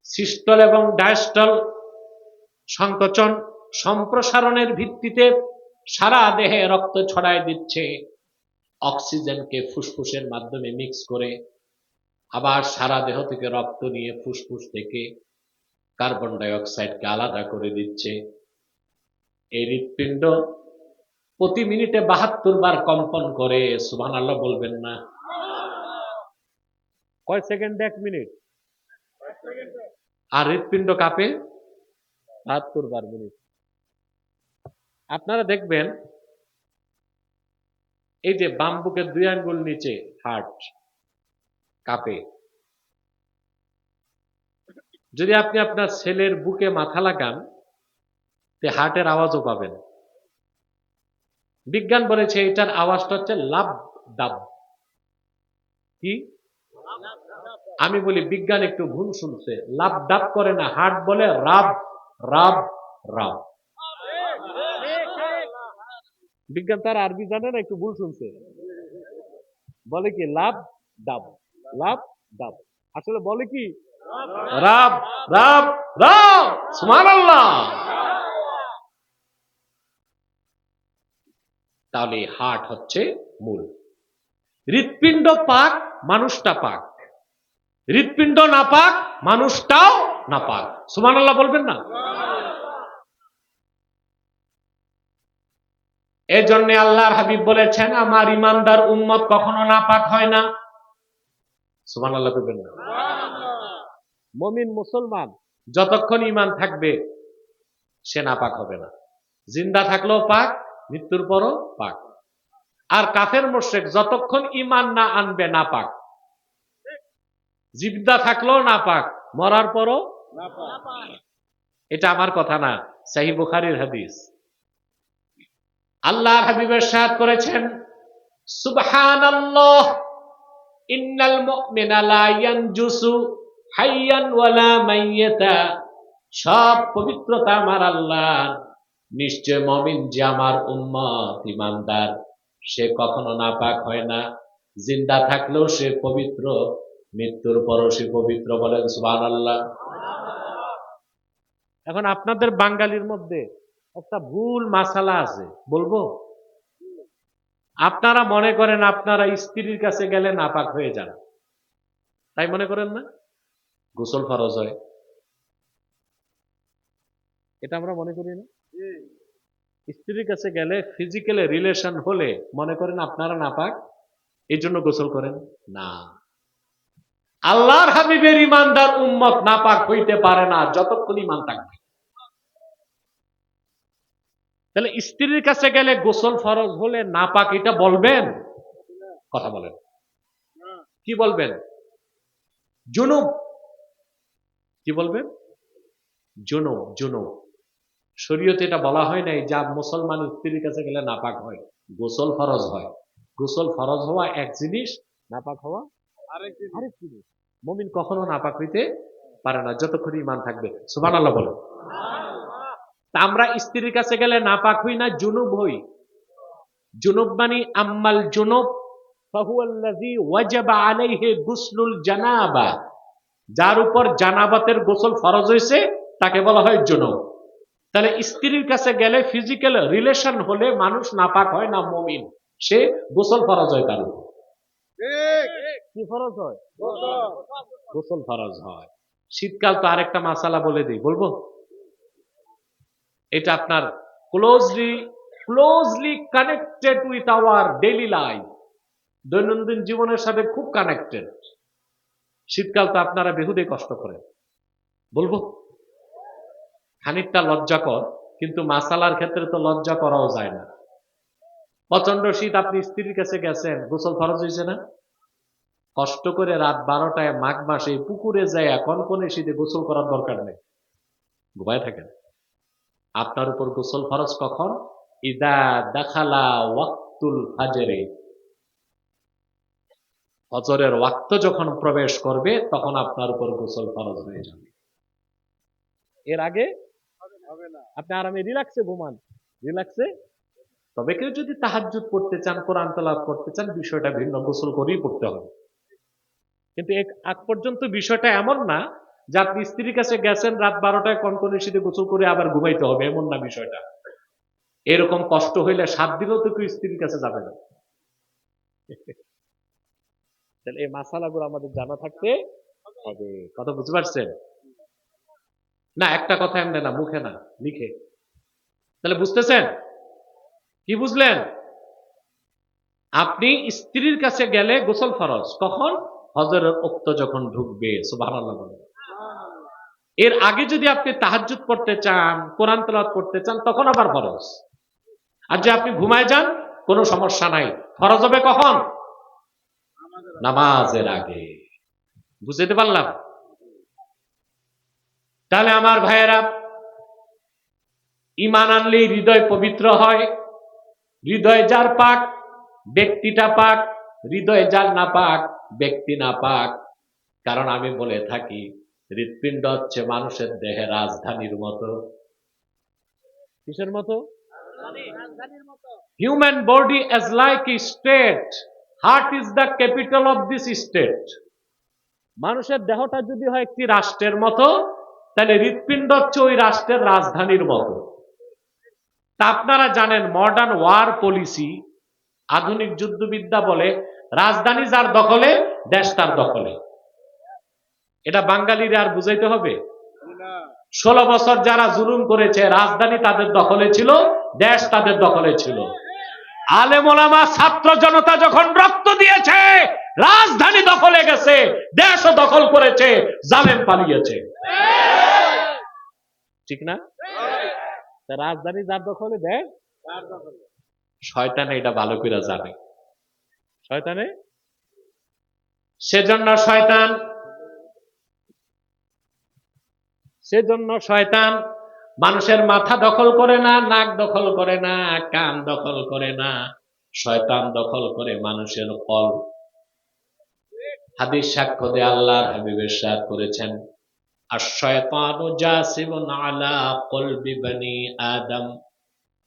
সিস্টল এবং ডায়াস্টল সংকোচন সম্প্রসারণের ভিত্তিতে সারা দেহে রক্ত ছড়ায় দিচ্ছে, অক্সিজেনকে ফুসফুসের মাধ্যমে মিক্স করে, আবার সারা দেহ থেকে রক্ত নিয়ে ফুসফুস থেকে কার্বন ডাই অক্সাইডকে আলাদা করে দিচ্ছে। এই হৃৎপিণ্ড প্রতি মিনিটে 72 বার কম্পন করে। সুবহানাল্লাহ বলবেন না? কয় সেকেন্ডে 1 মিনিট? আর হৃৎপিণ্ড কাঁপে 72 বার মিনিট। আপনারা দেখবেন এই যে বাম বুকের 2 আঙ্গুল নিচে হার্ট কাঁপে। যদি আপনি আপনার ছেলের বুকে মাথা লাগান, তে হার্টের আওয়াজও পাবেন। বিজ্ঞান বলেছে এটার আওয়াজটা হচ্ছে লাভ ডাব। কি? আমি বলি বিজ্ঞান একটু ভুল শুনছে, লাভ ডাব করে না, হার্ট বলে রাব রাব রাব। বিজ্ঞান তার আরবি জানে না, একটু ভুল শুনছে, বলে কি লাভ ডাব, লাভ ডাব। আসলে বলে কি রাব রাব রাব। সুবহানাল্লাহ। তাহলে হার্ট হচ্ছে মূল। হৃৎপিণ্ড পাক, মানুষটা পাক। হৃৎপিণ্ড না পাক, মানুষটাও না পাক। সুবহানাল্লাহ বলবেন না? এই জন্য আল্লাহর হাবিব বলেছেন, আমার ইমানদার উম্মত কখনো নাপাক হয় না। সুবহানাল্লাহ বলবেন না? মুমিন মুসলমান যতক্ষণ ঈমান থাকবে সে নাপাক হবে না। জিন্দা থাকলেও পাক, মৃত্যুর পরও পাক। আর কাফের মুশরিক যতক্ষণ ঈমান না আনবে নাপাক। জিন্দা থাকলেও নাপাক, মরার পরও নাপাক। এটা আমার কথা না, সহিহ বুখারীর হাদিস। আল্লাহর হাবিব ইরশাদ করেছেন, সুবহানাল্লাহ ইন্নাল মুমিনা লা ইয়ানজুসু হাইয়ান ওয়ালা মাইয়াতা। সব পবিত্রতা আমার আল্লাহর। নিশ্চয় মুমিন যে আমার উম্মত ঈমানদার, সে কখনো নাপাক হয় না। জিন্দা থাকলেও সে পবিত্র, মৃত্যুর পরও সে পবিত্র। বলেন সুবহানাল্লাহ। এখন আপনাদের বাঙালির মধ্যে একটা ভুল মাসালা আছে, বলবো? আপনারা মনে করেন আপনারা স্ত্রীর কাছে গেলে নাপাক হয়ে যান, তাই মনে করেন না? গোসল ফরজ হয়, এটা আমরা মনে করি না? স্ত্রীর কাছে গেলে ফিজিক্যালি রিলেশন হলে মনে করেন আপনারা নাপাক, এই জন্য গোসল করেন না। আল্লাহর হাবিবের ঈমানদার উম্মত নাপাক হইতে পারে না যতক্ষণ ঈমান থাকবে। তাহলে স্ত্রীর কাছে গেলে গোসল ফরজ হলে নাপাক এটা বলবেন? কথা বলেন, কি বলবেন? জুনুব, কি বলবেন? জুনুব। জুনুব শরীয়তে এটা বলা হয় নাই যা মুসলমান স্ত্রীর কাছে গেলে নাপাক হয়। গোসল ফরজ হয়। গোসল ফরজ হওয়া এক জিনিস, নাপাক হওয়া আরেক জিনিস। মুমিন কখনো নাপাক হইতে পারে না যতক্ষণ ঈমান থাকবে। সুবহানাল্লাহ বলেন। আমরা স্ত্রীর কাছে গেলে নাপাক হই না, জুনুব হই। জুনুব মানে আম্মাল জুনুব ফাহুয়াল্লাযী ওয়াজাবা আলাইহি গুসলুল জানাবা। যার উপর জানাবাতের গোসল ফরজ হয়েছে তাকে বলা হয় জুনুব। তাহলে স্ত্রীর কাছে গেলে ফিজিক্যাল রিলেশন হলে মানুষ নাপাক হয় না, মুমিন সে গোসল ফরজ হয়। তার উপর কি ফরজ হয়? গোসল ফরজ হয়। শীতকাল তো আরেকটা মাসালা বলে দিই, বলবো? এটা আপনার closely connected with our daily life, দৈনন্দিন জীবনের সাথে খুব কানেক্টেড। শীতকাল তো আপনারা বেহুদে কষ্ট করেন, বলবো? খানিকটা লজ্জাকর, কিন্তু মাসালার ক্ষেত্রে তো লজ্জা করাও যায় না। প্রচন্ড শীত, আপনি স্ত্রীর কাছে গেছেন, গোসল ফরজ হয়েছে না? কষ্ট করে রাত 12টায় মাঘ মাসে পুকুরে যায় কনকনে শীতে গোসল করার দরকার নেই, ঘুমায় থাকেন। আপনার উপর গোসল ফরজ কখন? ইদা দাখালা ওয়াক্তুল ফাজরে, ফজরের ওয়াক্ত যখন প্রবেশ করবে তখন আপনার উপর গোসল ফরজ হয়ে যাবে। এর আগে আপনি আরামে রিল্যাক্সে ঘুমান, রিল্যাক্সে। তবে কেউ যদি তাহাজ্জুদ পড়তে চান, কোরআন তেলাওয়াত করতে চান, বিষয়টা ভিন্ন, গোসল করেই পড়তে হবে। কিন্তু আগ পর্যন্ত বিষয়টা এমন না যে আপনি স্ত্রীর কাছে গেছেন রাত 12টায় কনকনে শীতে গোসল করে আবার ঘুমাইতে হবে, এমন না বিষয়টা। এরকম কষ্ট হইলে 7 দিনও তো কেউ স্ত্রীর কাছে যাবে না। তাহলে এই মাসালাগুলো আমাদের জানা থাকতে হবে। কথা বুঝতে পারছেন না? একটা কথা এমনি না, মুখে না, লিখে। তাহলে বুঝতেছেন? কি বুঝলেন? আপনি স্ত্রীর কাছে গেলে গোসল ফরজ কখন? ফজরের ওক্ত যখন ঢুকবে। সুবহানাল্লাহ বলেন। এর আগে যদি আপনি তাহাজ্জুদ পড়তে চান, কোরআন তেলাওয়াত করতে চান, তখন আবার ফরজ। আর যে আপনি ঘুমায় যান, কোনো সমস্যা নাই। ফরজ হবে কখন? নামাজের আগে। বুঝতে পারলাম? তাহলে আমার ভাইয়েরা, ঈমান আনলেই হৃদয় পবিত্র হয়। হৃদয় যার পাক, ব্যক্তিটা পাক। হৃদয় যার না পাক, ব্যক্তি না পাক। কারণ আমি বলে থাকি, হৃৎপিণ্ড হচ্ছে মানুষের দেহে রাজধানীর মতো। কিসের মতো? Human body as like a state, heart is the capital of this state. মানুষের দেহটা যদি হয় একটি রাষ্ট্রের মতো, তাহলে হৃৎপিণ্ড হচ্ছে ওই রাষ্ট্রের রাজধানীর মতো। তা আপনারা জানেন মডার্ন ওয়ার পলিসি, আধুনিক যুদ্ধবিদ্যা বলে রাজধানী যার দখলে দেশ তার দখলে। এটা বাঙালিরা আর বুঝাইতে হবে? 16 বছর যারা জুলুম করেছে, রাজধানী তাদের দখলে ছিল, দেশ তাদের দখলে ছিল। আলেম ওলামা ছাত্র জনতা যখন রক্ত দিয়েছে, রাজধানী দখলে গেছে, দেশও দখল করেছে, জালেম পালিয়েছে। ঠিক না? রাজধানী যার দখলে দেয়, শয়তানে এটা ভালো করে জানে। শয়তানে সেজন্য শয়তান মানুষের মাথা দখল করে না, নাক দখল করে না, কান দখল করে না, শয়তান দখল করে মানুষের কল। হাদিস সাক্ষ্য দিয়ে আল্লাহর হাবিব ইরশাদ করেছেন, আশ-শায়তানু জাসিমুন আলা কলবি বনি আদম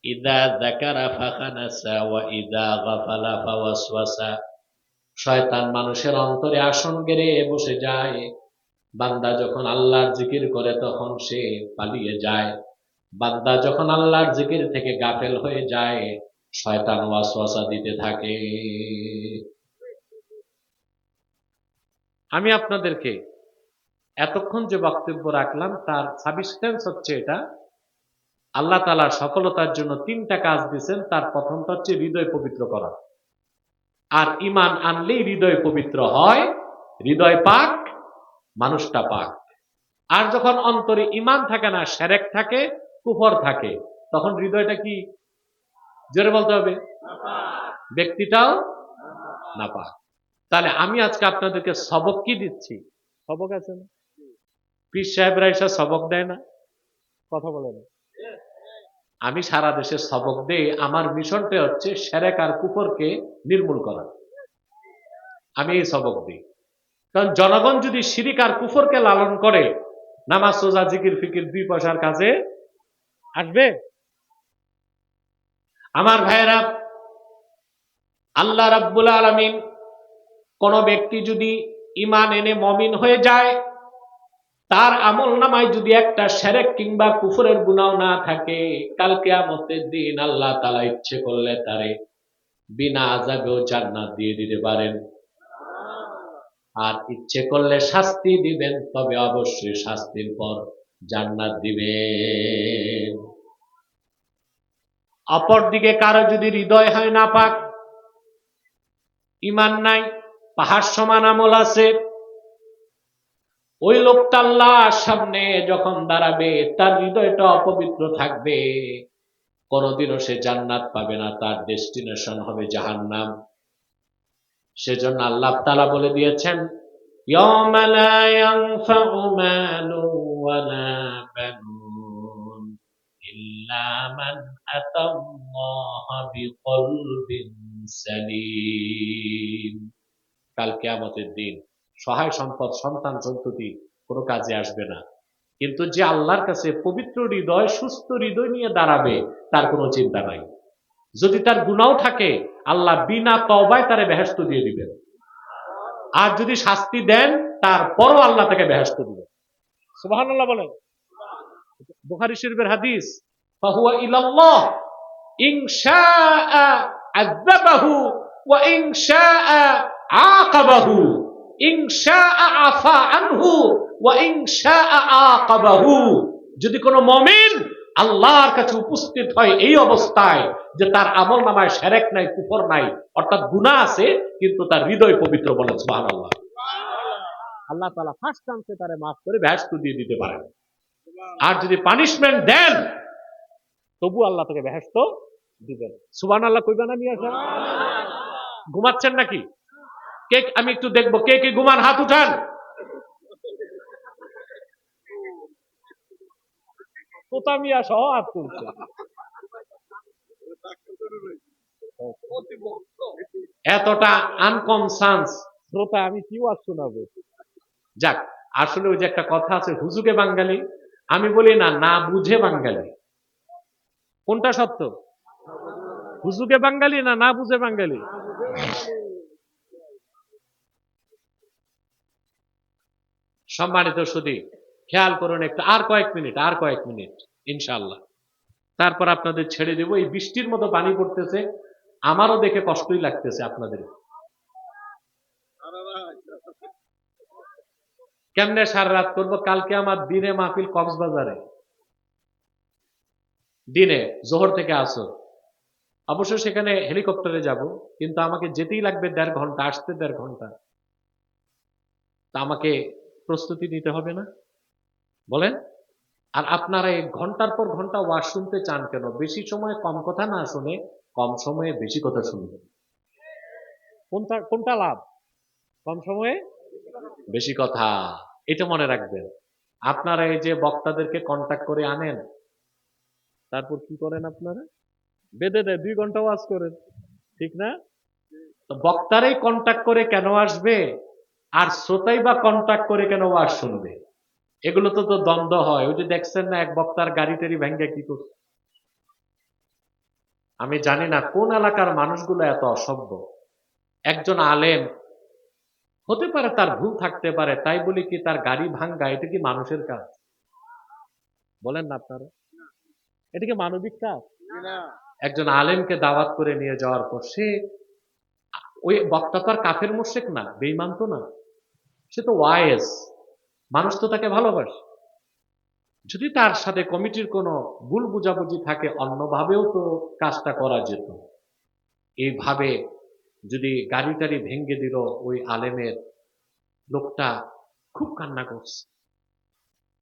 ইযা যাকারা ফাখানাসা ওয়া ইযা গাফালা ফাওয়াসওয়াসা। শয়তান মানুষের অন্তরে আসন গেড়ে বসে যায়। বান্দা যখন আল্লাহর জিকির করে তখন সে পালিয়ে যায়। বান্দা যখন আল্লাহর জিকির থেকে গাফেল হয়ে যায়, শয়তান ওয়াসওয়াসা দিতে থাকে। আমি আপনাদেরকে এতক্ষণ যে বক্তব্য রাখলাম তার সাবস্টেন্স হচ্ছে এটা, আল্লাহ তাআলা সফলতার জন্য 3টা কাজ দিয়েছেন। তার প্রথমটা হচ্ছে হৃদয় পবিত্র করা। আর ঈমান আনলেই হৃদয় পবিত্র হয়, হৃদয় পাক, মানুষটা পাক। আর যখন অন্তরে ঈমান থাকে না, শিরক থাকে, কুফর থাকে, তখন হৃদয়টা কি, জোরে বলতে হবে, ব্যক্তিটাও নাপাক। তাহলে আমি আজকে আপনাদেরকে সবক কি দিচ্ছি? সবক আছে না? পীর সাহেবরা এসে সবক দেয় না? কথা বলে না। আমি সারা দেশে সবক দেই। আমার মিশনটা হচ্ছে শিরক আর কুফরকে নির্মূল করা। আমি এই সবক দিই। কারণ জনগণ যদি শিরিক আর কুফরকে লালন করে, নামাজ রোজা জিকির ফিকির 2 পয়সার কাজে আসবে? আমার ভাইয়েরা, আল্লাহ রাব্বুল আলামিন কোন ব্যক্তি যদি ঈমান এনে মুমিন হয়ে যায়, তার আমল নামায় যদি একটা শিরক কিংবা কুফরের গুনাহ না থাকে, কাল কিয়ামতের দিন আল্লাহ তাআলা ইচ্ছে করলে তারে বিনা আযাবেও জান্নাত দিয়ে দিতে পারেন। আর ইচ্ছে করলে শাস্তি দিবেন, তবে অবশ্যই শাস্তির পর জান্নাত দিবেন। অপরদিকে কারো যদি হৃদয় হয় নাপাক, ঈমান নাই, পাহাড় সমান আমল আছে, ওই লোকটা আল্লাহর সামনে যখন দাঁড়াবে তার হৃদয়টা অপবিত্র থাকবে, কোনোদিনও সে জান্নাত পাবে না, তার ডেস্টিনেশন হবে জাহান্নাম। সেজন্য আল্লাহ তাআলা বলে দিয়েছেন, ইয়াওমা লা ইয়ানফাউ মালুন ওয়ালা বানুন ইল্লা মান আতাল্লাহা বিকলবিন সালিম। কাল কিয়ামতের দিন সহায় সম্পদ, সন্তান সন্ততি কোনো কাজে আসবে না, কিন্তু যে আল্লাহর কাছে পবিত্র হৃদয়, সুস্থ হৃদয় নিয়ে দাঁড়াবে, তার কোনো চিন্তা নাই। যদি তার গুনাহ থাকে, আল্লাহ বিনা তওবায় তারে বেহেশত দিয়ে দিবেন। আর যদি শাস্তি দেন, তারপরও আল্লাহ তাকে বেহেশত দিবেন। সুবহানাল্লাহ বলেন। বুখারী শরীফের হাদিস, ফাহুয়া ইলাল্লাহ ইন শাআ আযাবাহু ওয়া ইন শাআ আকাবাহু, ইন শাআ আফা আনহু ওয়া ইন শাআ আকাবাহু। যদি কোনো মুমিন আল্লাহর কাছে উপস্থিত হয় এই অবস্থায় যে তার আমল নামায় শিরক নাই, কুফর নাই, অর্থাৎ গুনাহ আছে, কিন্তু তার হৃদয় পবিত্র, বলেন সুবহানাল্লাহ, আল্লাহ তাআলা ফার্স্ট চান্সে তারে মাফ করে বেহেশত দিয়ে দিতে পারেন। আর যদি পানিশমেন্ট দেন, তবু আল্লাহ তাকে বেহেশত দিবেন। সুবহানাল্লাহ কইবা না মিয়া সাহেব? ঘুমাচ্ছেন নাকি? কে, আমি একটু দেখবো কে কে ঘুমান, হাত উঠান। কোথা মিয়া সহ হাত তুলছে। এতটা আনকনসান্স শ্রোতা, আমি কি ওয়াজ শোনাবো? যাক, আসলে ওই যে একটা কথা আছে, হুজুগে বাঙালি। আমি বলি না, না বুঝে বাঙালি। কোনটা সত্য? হুজুগে বাঙালি না না বুঝে বাঙালি? সম্মানিত সুধী, খেয়াল করুন একটু, আর কয়েক মিনিট ইনশাআল্লাহ, তারপর আপনাদের ছেড়ে দেব। এই বৃষ্টির মতো পানি পড়তেছে, আমারও দেখে কষ্টই লাগতেছে আপনাদের। কেমনে সারা রাত করবো? কালকে আমার দিনে মাহফিল কক্সবাজারে, দিনে জোহর থেকে আসর, অবশ্য সেখানে হেলিকপ্টারে যাব, কিন্তু আমাকে যেতেই লাগবে 1.5 ঘন্টা, আসতে 1.5 ঘন্টা। তা আমাকে প্রস্তুতি নিতে হবে না, বলেন? আর আপনারা এই ঘন্টার পর ঘন্টা ওয়াজ শুনতে চান কেন? বেশি সময় কম কথা না শুনে কম সময়ে বেশি কথা শুনবেন। কোনটা কোনটা লাভ? কম সময়ে বেশি কথা। এটা মনে রাখবেন। আপনারা এই যে বক্তাদেরকে কন্টাক্ট করে আনেন, তারপর কি করেন আপনারা? বেঁধে দেয়, 2 ঘন্টা ওয়াজ করেন, ঠিক না? তো বক্তারাই কন্টাক্ট করে কেন আসবে, আর শ্রোতাই বা কন্টাক্ট করে কেন ওয়াজ শুনবে? এগুলো তো তো দ্বন্দ্ব হয়। ওই যে দেখছেন না, এক বক্তার গাড়ি টাড়ি ভেঙ্গে কি করছে। আমি জানি না কোন এলাকার মানুষগুলো এত অসভ্য। একজন আলেম, হতে পারে তার ভুল থাকতে পারে, তাই বলি কি তার গাড়ি ভাঙ্গা এটা কি মানুষের কাজ? বলেন না আপনারা, এটা কি মানবিক কাজ? একজন আলেমকে দাওয়াত করে নিয়ে যাওয়ার পর সে, ওই বক্তা তো আর কাফের মুশরিক না, বেঈমান তো না, সে তো ওয়াইজ মানুষ, তো তাকে ভালোবাসে। যদি তার সাথে কমিটির কোনো ভুল বুঝাবুঝি থাকে, অন্যভাবেও তো কাজটা করা যেত। এইভাবে যদি গাড়ি টাড়ি ভেঙ্গে দিল ওই আলেমের, লোকটা খুব কান্না করছে।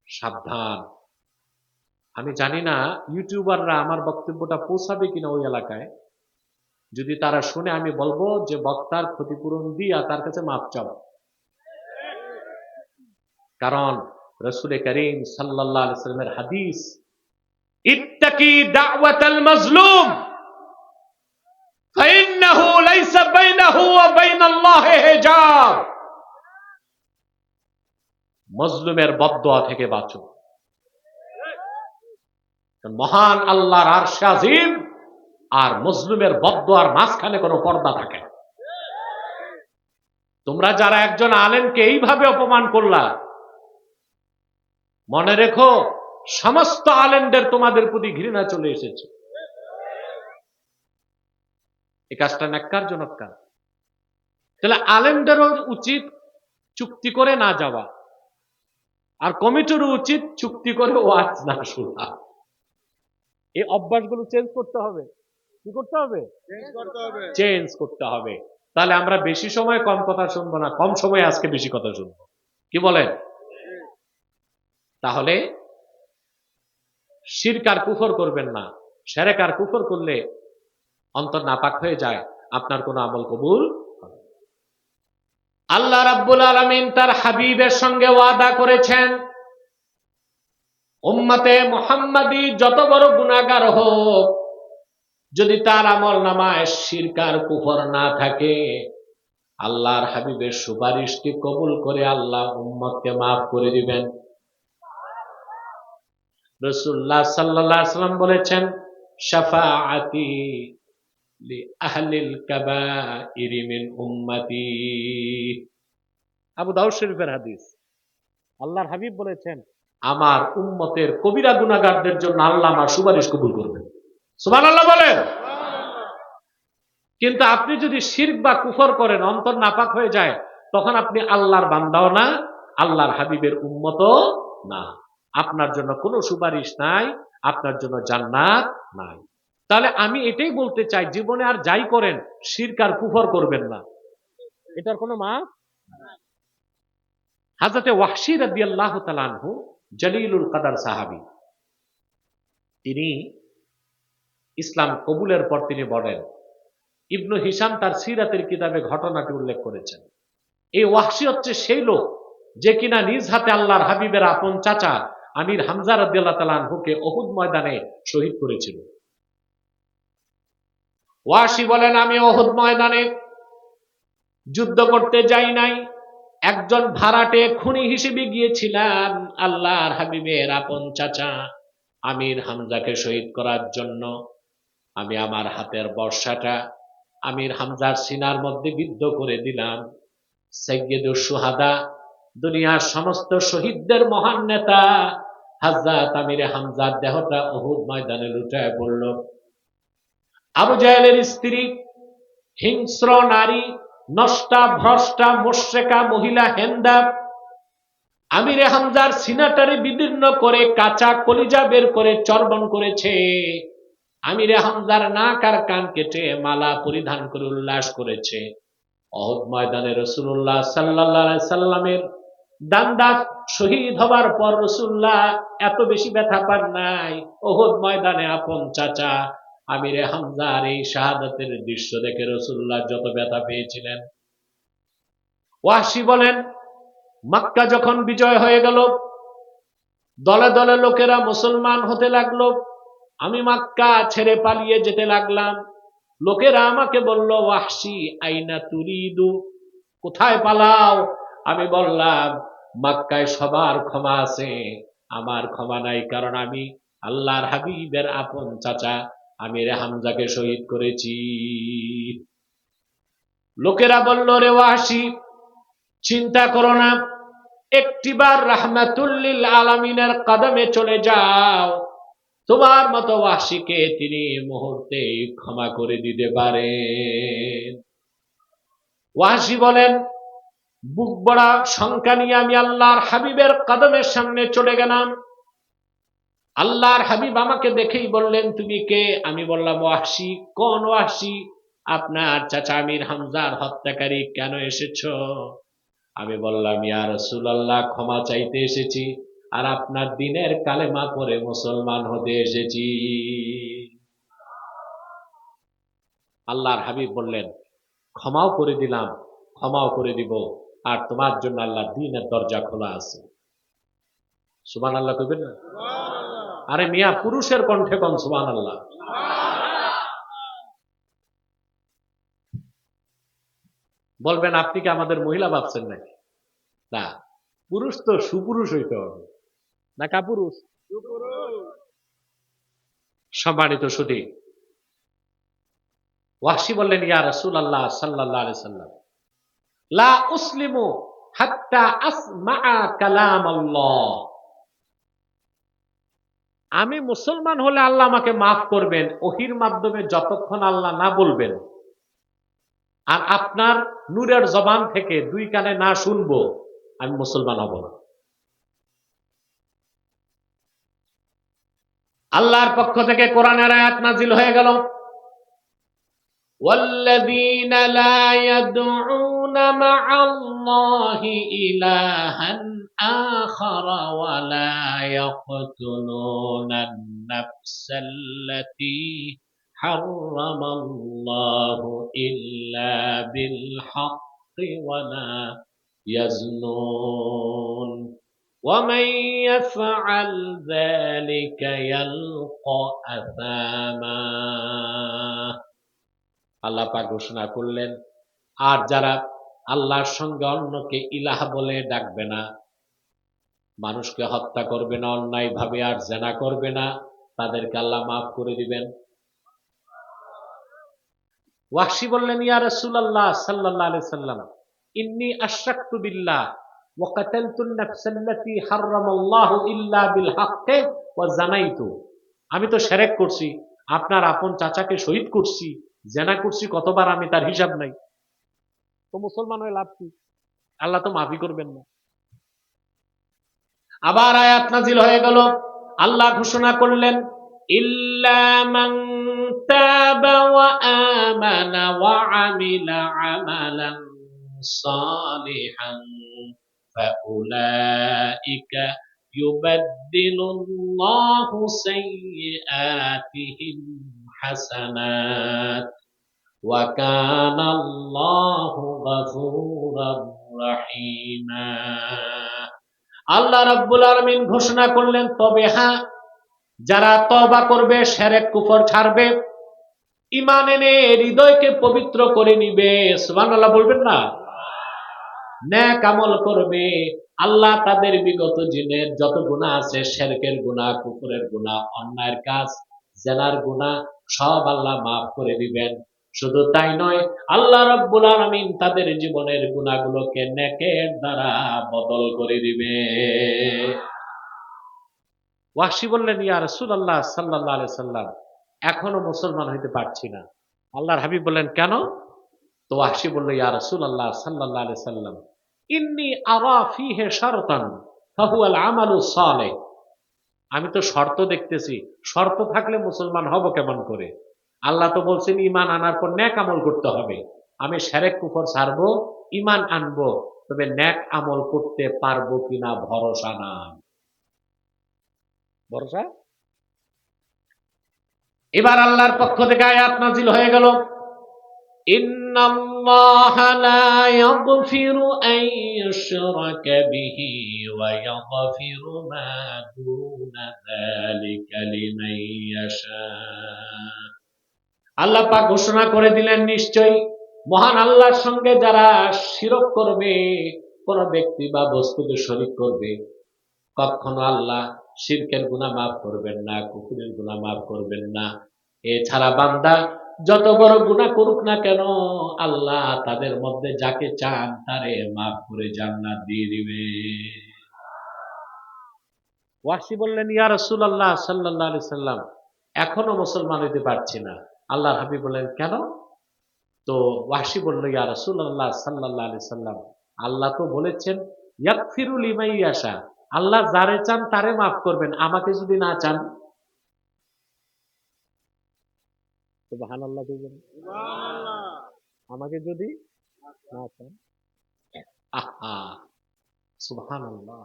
সাবধান। আমি জানি না ইউটিউবাররা আমার বক্তব্যটা পৌঁছাবে কিনা ওই এলাকায়। যদি তারা শুনে, আমি বলবো যে বক্তার ক্ষতিপূরণ দিয়া তার কাছে মাপ চাও। কারণ রাসূল করিম সাল্লাল্লাহু আলাইহি ওয়াসাল্লামের হাদিস, ইত্তাকি দাওয়াতাল মাজলুম ফাইন্নাহু লাইসা বাইনাহু ওয়া বাইনাল্লাহি হিজাব। মজলুমের বদদোয়া থেকে বাঁচো। মহান আল্লাহর আরশ আজিম আর মজলুমের বদদোয়ার মাঝখানে কোনো পর্দা থাকে না। তোমরা যারা একজন আলেমকে এইভাবে অপমান করলা, মনে রেখো সমস্ত আলেমদের তোমাদের প্রতি ঘৃণা চলে এসেছে। এই কাজটা ন্যাক্কারজনক কাজ। তাহলে আলেমদেরও উচিত চুক্তি করে না যাওয়া, আর কমিটিরও উচিত চুক্তি করে ওয়াজ না শোনা। এই অভ্যাসগুলো চেঞ্জ করতে হবে। কি করতে হবে? চেঞ্জ করতে হবে। তাহলে আমরা বেশি সময় কম কথা শুনবো না, কম সময়ে আজকে বেশি কথা শুনবো। কি বলেন? তাহলে শিরক আর কুফর করবেন না। শিরক আর কুফর করলে অন্তর নাপাক হয়ে যায়, আপনার কোনো আমল কবুল হবে না। আল্লাহ রাব্বুল আলামিন তার হাবিবের সঙ্গে ওয়াদা করেছেন, উম্মতে মুহাম্মাদি যত বড় গুনাহগার হোক, যদি তার আমল নামায় শিরক আর কুফর না থাকে, আল্লাহর হাবিবের সুপারিশকে কবুল করে আল্লাহ উম্মতকে মাফ করে দিবেন। রাসূলুল্লাহ সাল্লাল্লাহু আলাইহি ওয়াসাল্লাম বলেছেন, শাফাআতি লি আহলিল কাবাইরি মিন উম্মতি। আবু দাউদ শরীফের হাদিস। আল্লাহর হাবিব বলেছেন, আমার উম্মতের কবিরা গুনাহগারদের জন্য আল্লাহ আমার সুপারিশ কবুল করবেন। সুবহানাল্লাহ বলেন। কিন্তু আপনি যদি শিরক বা কুফর করেন, অন্তর নাপাক হয়ে যায়, তখন আপনি আল্লাহর বান্দাও না, আল্লাহর হাবিবের উম্মতও না। আপনার জন্য কোনো সুপারিশ নাই, আপনার জন্য জান্নাত নাই। তাহলে আমি এটাই বলতে চাই, জীবনে আর যাই করেন শিরক আর কুফর করবেন না, এটার কোনো মাফ। হযরতে ওয়াহশী রাদিয়াল্লাহু তাআলা আনহু জলিলুল কদর সাহাবী, তিনি ইসলাম কবুলের পর তিনি বলেন, ইবনু হিশাম তার সিরাতের কিতাবে ঘটনাটি উল্লেখ করেছেন। এই ওয়াহশী হচ্ছে সেই লোক যে কিনা নিজ হাতে আল্লাহর হাবিবের আপন চাচা আমির হামজা রাদিয়াল্লাহু তাআলা আনহুকে উহুদ ময়দানে শহীদ করেছিল। ওয়াহশী বলেন, আমি উহুদ ময়দানে যুদ্ধ করতে যাই নাই, একজন ভাড়াটে খুনি হিসেবে গিয়েছিলাম আল্লাহর হাবিবের আপন চাচা আমির হামজাকে শহীদ করার জন্য। আমি আমার হাতের বর্শাটা আমির হামজার সিনার মধ্যে বিদ্ধ করে দিলাম। সাইয়্যিদুশ শুহাদা, দুনিয়ার সমস্ত শহীদদের মহান নেতা হযরত আমির হামজার দেহটা উহুদ ময়দানে লুটায় পড়ল। আবু জাহেলের স্ত্রী, হিংস্র নারী, নষ্টা ভ্রষ্টা মুশরিকা মহিলা হেন্দা আমির হামজার সিনাটারে বিদীর্ণ করে কাঁচা কলিজা বের করে চর্বণ করেছে। আমিরে হামজার নাক আর কান কেটে মালা পরিধান করে উল্লাস করেছে। অহদ ময়দানে রাসূলুল্লাহ সাল্লাল্লাহু আলাইহি সাল্লামের দান্দাক শহীদ হবার পর রাসূলুল্লাহ এত বেশি ব্যথা পান নাই। অহদ ময়দানে আপন চাচা আমিরে হামজার এই শাহাদাতের দৃশ্য দেখে রাসূলুল্লাহ যত ব্যথা পেয়েছিলেন। ওয়াহশী বলেন, মক্কা যখন বিজয় হয়ে গেল, দলে দলে লোকেরা মুসলমান হতে লাগলো, আমি মক্কা ছেড়ে পালিয়ে যেতে লাগলাম। লোকেরা আমাকে বলল, ওয়াহশী আইনা তুরিদু, কোথায় পালাও? আমি বললাম, মক্কায় সবার ক্ষমা আছে, আমার ক্ষমা নাই, কারণ আমি আল্লাহর হাবিবের আপন চাচা আমিরে হামজাকে শহীদ করেছি। লোকেরা বলল, রে ওয়াহশী, চিন্তা করো না, একটিবার রাহমাতুল্লিল আলামিনের কদমে চলে যাও, তোমার মতো ওয়াহশীকে তিনি মুহূর্তে ক্ষমা করে দিতে পারেন। ওয়াহশী বলেন, বুক বড়া শঙ্কা নিয়ে আমি আল্লাহর হাবিবের কদমের সামনে চলে গেলাম। আল্লাহর হাবিব আমাকে দেখেই বললেন, তুমি কে? আমি বললাম, ওয়াহশী। কোন ওয়াহশী? আপনার চাচা আমির হামজার হত্যাকারী। কেন এসেছো? আমি বললাম, ইয়া রাসূলুল্লাহ, ক্ষমা চাইতে এসেছি, আর আপনার দ্বীনের কালেমা পড়ে মুসলমান হতে এসেছি। আল্লাহর হাবিব বললেন, ক্ষমাও করে দিলাম, ক্ষমাও করে দিব, আর তোমার জন্য আল্লাহ দ্বীনের দরজা খোলা আছে। সুবহানাল্লাহ কইবেন না? আরে মিয়া, পুরুষের কণ্ঠে কোন সুবহানাল্লাহ। বলবেন, আপনি কি আমাদের মহিলা ভাবছেন নাকি? না, পুরুষ তো সুপুরুষ হইতে হবে, না কাপুরুষ? সম্মানিত সুধী, ওয়াহশী বললেন, ইয়া রাসূলুল্লাহ সাল্লাল্লাহু আলাইহি সাল্লাম, লা উসলিমু হাত্তা আসমা'a কালাম আল্লাহ। আমি মুসলমান হলে আল্লাহ আমাকে মাফ করবেন ওহির মাধ্যমে, যতক্ষণ আল্লাহ না বলবেন আর আপনার নূরের জবান থেকে দুই কানে না শুনবো, আমি মুসলমান হব না। আল্লাহর পক্ষ থেকে কোরআনের আয়াত নাজিল হয়ে গেল, والذين لا يدعون مع الله إلها آخر ولا يقتلون النفس التي حرم الله إلا بالحق ولا يزنون ومن يفعل ذلك يلقى أثاما। আল্লাহ পাক ঘোষণা করলেন, আর যারা আল্লাহর সঙ্গে অন্যকে ইলাহ বলে ডাকবে না, মানুষকে হত্যা করবে না অন্যায় ভাবে, আর জেনা করবে না, তাদেরকে আল্লাহ মাফ করে দিবেন। ওয়াহশী বললেন, ইয়া রাসূলুল্লাহ সাল্লাল্লাহু আলাইহি সাল্লাম, ইন্নী আশরাকতু বিল্লাহ ওয়া কাতালতুন নাফসাল্লাতী হারামাল্লাহু ইল্লা বিল হাক্কি ওয়া জানাইতু। আমি তো শিরক করছি, আপনার আপন চাচাকে শহীদ করছি, জেনা করছি, কতবার আমি তার হিসাব নাই, তো মুসলমান হয়ে লাভ কি? আল্লাহ তো মাফই করবেন না। আবার আয়াত নাজিল হয়ে গেল, আল্লাহ ঘোষণা করলেন, ইল্লা মান তাবা ওয়া আমানা ওয়া আমিলা আমালান সালিহান ফাউলাইকা ইউবাদদিলুল্লাহু সাইয়্যাতিহিম হাসানাত ওয়া কানাল্লাহু গফুরার রহিমা। আল্লাহ রাব্বুল আলামিন ঘোষণা করলেন, তবে হ্যাঁ, যারা তওবা করবে, শিরক কুফর ছাড়বে, ঈমান এনে হৃদয়কে পবিত্র করে নিবে, সুবহানাল্লাহ বলবেন না, নেক আমল করবে, আল্লাহ তাদের বিগত জীবনের যত গুনাহ আছে, শিরকের গুনাহ, কুফরের গুনাহ, অন্যায়ের কাজ, জেনার গুনাহ, সব আল্লাহ মাফ করে দিবেন। শুধু তাই নয়, আল্লাহ রাব্বুল আলামিন তাদের জীবনের গুনাহগুলোকে নেকের দ্বারা বদল করে দিবে। ওয়াহশী বললেন, ইয়া রাসূলুল্লাহ সাল্লাল্লাহু আলাইহি সাল্লাম, এখনো মুসলমান হইতে পারছি না। আল্লাহর হাবিব বললেন, কেন? তো ওয়াহশী বলল, ইয়া রাসূলুল্লাহ সাল্লাল্লাহু আলাইহি সাল্লাম, ইন্নী আরা ফীহি শারতান ফাহুয়াল আমালুস সালিহ। আমি তো শর্ত দেখতেছি, শর্ত থাকলে মুসলমান হব কেমন করে? আল্লাহ তো বলছেন ঈমান আনার পর নেক আমল করতে হবে। আমি শিরক কুফর ছাড়বো, ঈমান আনবো, তবে নেক আমল করতে পারবো কিনা ভরসা নাই। ভরসা। এবার আল্লাহর পক্ষ থেকে আয়াত নাযিল হয়ে গেল, ইন্নাল্লাহা লা ইয়াগফিরু আন ইউশরাকা বিহি ওয়া ইয়াগফিরু মা দুনা যালিকা লিমান ইয়াশা। আল্লাহ পাক ঘোষণা করে দিলেন, নিশ্চয়ই মহান আল্লাহর সঙ্গে যারা শিরক করবে, কোন ব্যক্তি বা বস্তুকে শরীক করবে, কখনো আল্লাহ শিরকের গুনাহ মাফ করবেন না, কুফরের গুনাহ মাফ করবেন না। এছাড়া বান্দা যত বড় গুনাহ করুক না কেন, আল্লাহ তাদের মধ্যে যাকে চান তারে মাফ করে জান্নাত দিয়ে দিবে। ওয়াহশী বললেন, ইয়া রাসূলুল্লাহ সাল্লাল্লাহু আলাইহি সাল্লাম, এখনো মুসলমান হইতে পারছি না। আল্লাহর হাবিব বললেন, কেন? তো ওয়াহশী বলল, ইয়া রাসূলুল্লাহ সাল্লাল্লাহু আলাইহি সাল্লাম, আল্লাহ তো বলেছেন ইয়াগফিরু লিমান ইয়াশা, আল্লাহ যারে চান তারে মাফ করবেন, আমাকে যদি না চান। সুবহানাল্লাহ, সুবহানাল্লাহ, আমাকে যদি না চান। আহা, সুবহানাল্লাহ।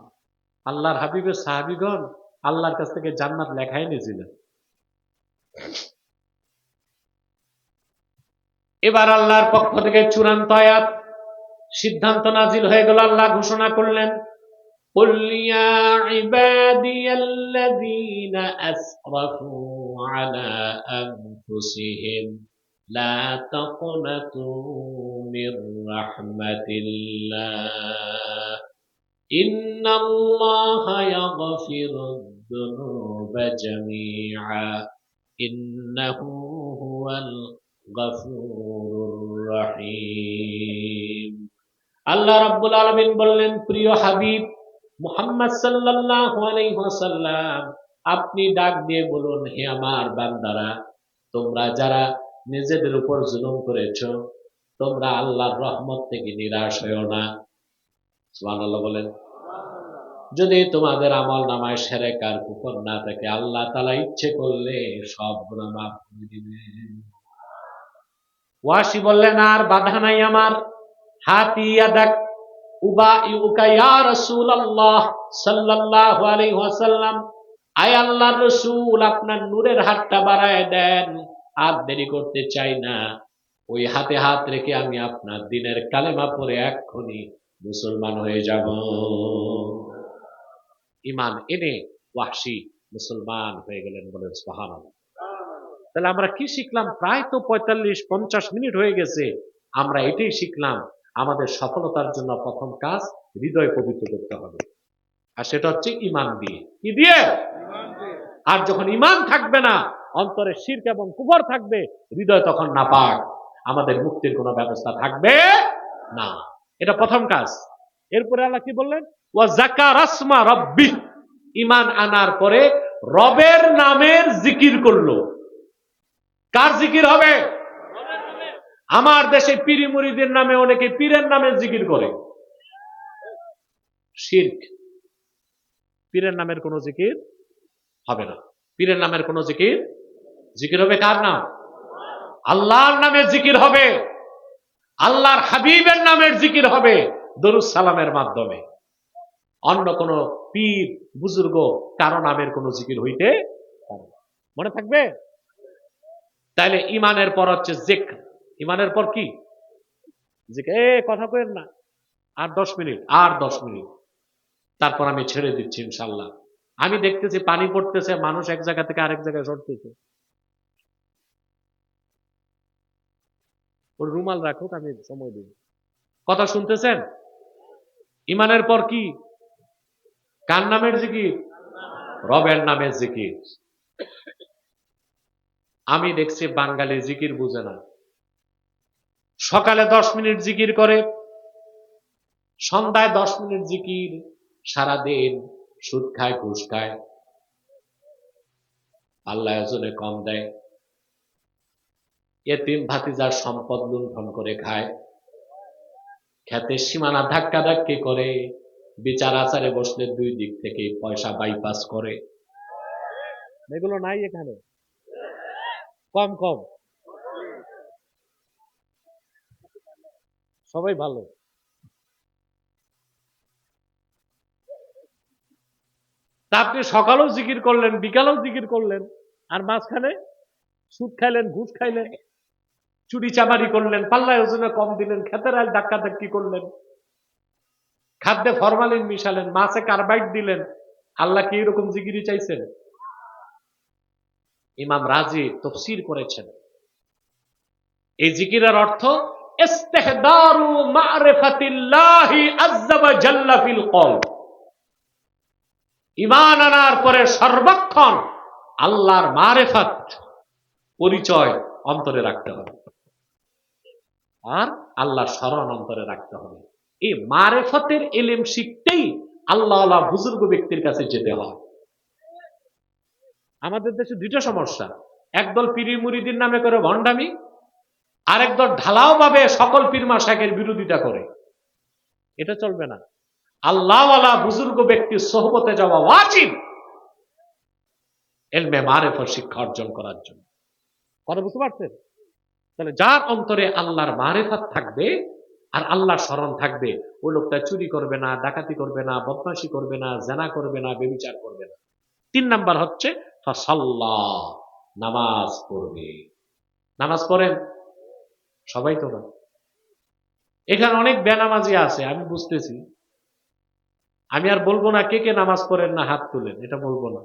আল্লাহর হাবিবের সাহাবীগণ আল্লাহর কাছ থেকে জান্নাত লেখাই নিয়েছিলেন। এবার আল্লাহর পক্ষ থেকে চূড়ান্ত আয়াত সিদ্ধান্ত নাজিল হয়ে গেল। আল্লাহ ঘোষণা করলেন, قل يا عبادي الذين أسرفوا على أنفسهم لا تقنطوا من رحمة الله إن الله يغفر الذنوب جميعا إنه هو الغفور الرحيم। আল্লাহ রাব্বুল আলামিন বললেন, প্রিয় হাবিব মুহাম্মদ সাল্লাল্লাহু আলাইহি ওয়াসাল্লাম, আপনি ডাক দিয়ে বলুন, হে আমার বান্দারা, তোমরা যারা নিজেদের উপর জুলুম করেছো, তোমরা আল্লাহর রহমত থেকে নিরাশ হয়ো না। সুবহানাল্লাহ বলেন। যদি তোমাদের আমল নামায় শিরক আর কুফর না থাকে, আল্লাহ তাআলা ইচ্ছে করলে সব গুনাহ মাফ করে দিবেন। ওয়াসি বললেন, আর বাধা নাই আমার, হাতি ইয়াদাক উবাইউকা ইয়া রাসূলুল্লাহ সাল্লাল্লাহু আলাইহি ওয়াসাল্লাম, আয় আল্লাহর রাসূল, আপনার নূরের হাতটা বাড়ায় দেন, আর দেরি করতে চাই না। ওই হাতে হাত রেখে আমি আপনার দ্বীনের কালেমা পড়ে এক্ষুনি মুসলমান হয়ে যাব। ঈমান এনে ওয়াহশী মুসলমান হয়ে গেলেন। বলেন সুবহানাল্লাহ। তাহলে আমরা কি শিখলাম? প্রায় তো 45-50 মিনিট হয়ে গেছে। আমরা এটাই শিখলাম, আমাদের সফলতার জন্য প্রথম কাজ হৃদয় পবিত্র করতে হবে, আর সেটা হচ্ছে ঈমান দিয়ে। কি দিয়ে? আর যখন ঈমান থাকবে না, অন্তরে শিরক এবং কুফর থাকবে, হৃদয় তখন নাপাক, আমাদের মুক্তির কোনো ব্যবস্থা থাকবে না। এটা প্রথম কাজ। এরপরে আল্লাহ কি বললেন? ওয়া যাকারা আসমা রাব্বি, ঈমান আনার পরে রবের নামের জিকির করলো। কার জিকির হবে? আমার দেশে পীর মুরিদের নামে অনেকে পীরের নামে জিকির করে। শিরক। পীরের নামের কোনো জিকির হবে না। পীরের নামের কোনো জিকির, জিকির হবে কার নাম? আল্লাহর নামের জিকির হবে, আল্লাহর হাবিবের নামের জিকির হবে, দরুদ সালামের মাধ্যমে। অন্য কোন পীর বুজুর্গ কারো নামের কোনো জিকির হইতে পারে না। মনে থাকবে? তাইলে ঈমানের পর হচ্ছে যিকর। ঈমানের পর কি? যিকর। কথা কইেন না, আর 10 মিনিট, আর 10 মিনিট, তারপর আমি ছেড়ে দিচ্ছি ইনশাআল্লাহ। আমি দেখতেছি পানি পড়তেছে, মানুষ এক জায়গা থেকে আরেক জায়গায় সরতেছে। ওর রুমাল রাখুক, আমি সময় দিব। কথা শুনতেছেন? ঈমানের পর কি? কার নামের জিকির? রবের নামের জিকির। আমি দেখছি বাঙালি জিকির বুঝে না। সকালে 10 মিনিট জিকির করে, সন্ধ্যায় 10 মিনিট জিকির, সারাদিন সুদ খায়, ঘুষ খায়, আল্লাহ এজনে কম দেয়, এতিম ভাতিজার সম্পদ লুণ্ঠন করে খায়, ক্ষেতের সীমানা ধাক্কা ধাক্কি করে, বিচার আচারে বসলে 2 দিক থেকে পয়সা বাইপাস করে, এগুলো নাই এখানে, কম কম, সবাই ভালো। তা আপনি সকালেও জিকির করলেন, বিকালেও জিকির করলেন, আর মাঝখানে সুদ খাইলেন, ঘুষ খাইলেন, চুরি চামারি করলেন, পাল্লায় ওজনে কম দিলেন, খেতের আল ধাক্কা ধাক্কি করলেন, খাদ্যে ফরমালিন মিশালেন, মাছে কার্বাইড দিলেন। আল্লাহ কি এরকম জিকিরি চাইছেন? ইমাম রাজি তফসির করেছেন এই জিকিরের অর্থ ইস্তিহদারু মারিফাতিল্লাহি আযজা ওয়া জাল্লা ফিল কলব। ঈমান আনার পরে সর্বক্ষণ আল্লাহর মারিফাত পরিচয় অন্তরে রাখতে হবে, আর আল্লাহর স্মরণ অন্তরে রাখতে হবে। এই মারিফতের ইলম শিখতেই আল্লাহওয়ালা বুজুর্গ ব্যক্তির কাছে যেতে হয়। আমাদের দেশে দুইটা সমস্যা, একদল পীর মুরিদির নামে করে ভণ্ডামি, আরেকদল ঢালাও ভাবে সকল পীর মাশায়েখের বিরোধিতা করে। এটা চলবে না। আল্লাহওয়ালা বুজুর্গ ব্যক্তির সোহবতে যাওয়া ওয়াজিব ইলমে মারিফত শিক্ষা অর্জন করার জন্য। কথা বুঝতে পারছেন? তাহলে যার অন্তরে আল্লাহর মারিফত থাকবে আর আল্লাহর স্মরণ থাকবে, ওই লোকটা চুরি করবে না, ডাকাতি করবে না, বদমাশি করবে না, জেনা করবে না, ব্যভিচার করবে না। 3 নাম্বার হচ্ছে ফাসাল্লাহ, নামাজ পড়বে। নামাজ পড়েন সবাই তো না, এখানে অনেক বেনামাজি আছে, আমি বুঝতেছি। আমি আর বলবো না কে কে নামাজ পড়েন না হাত তুলেন, এটা বলবো না।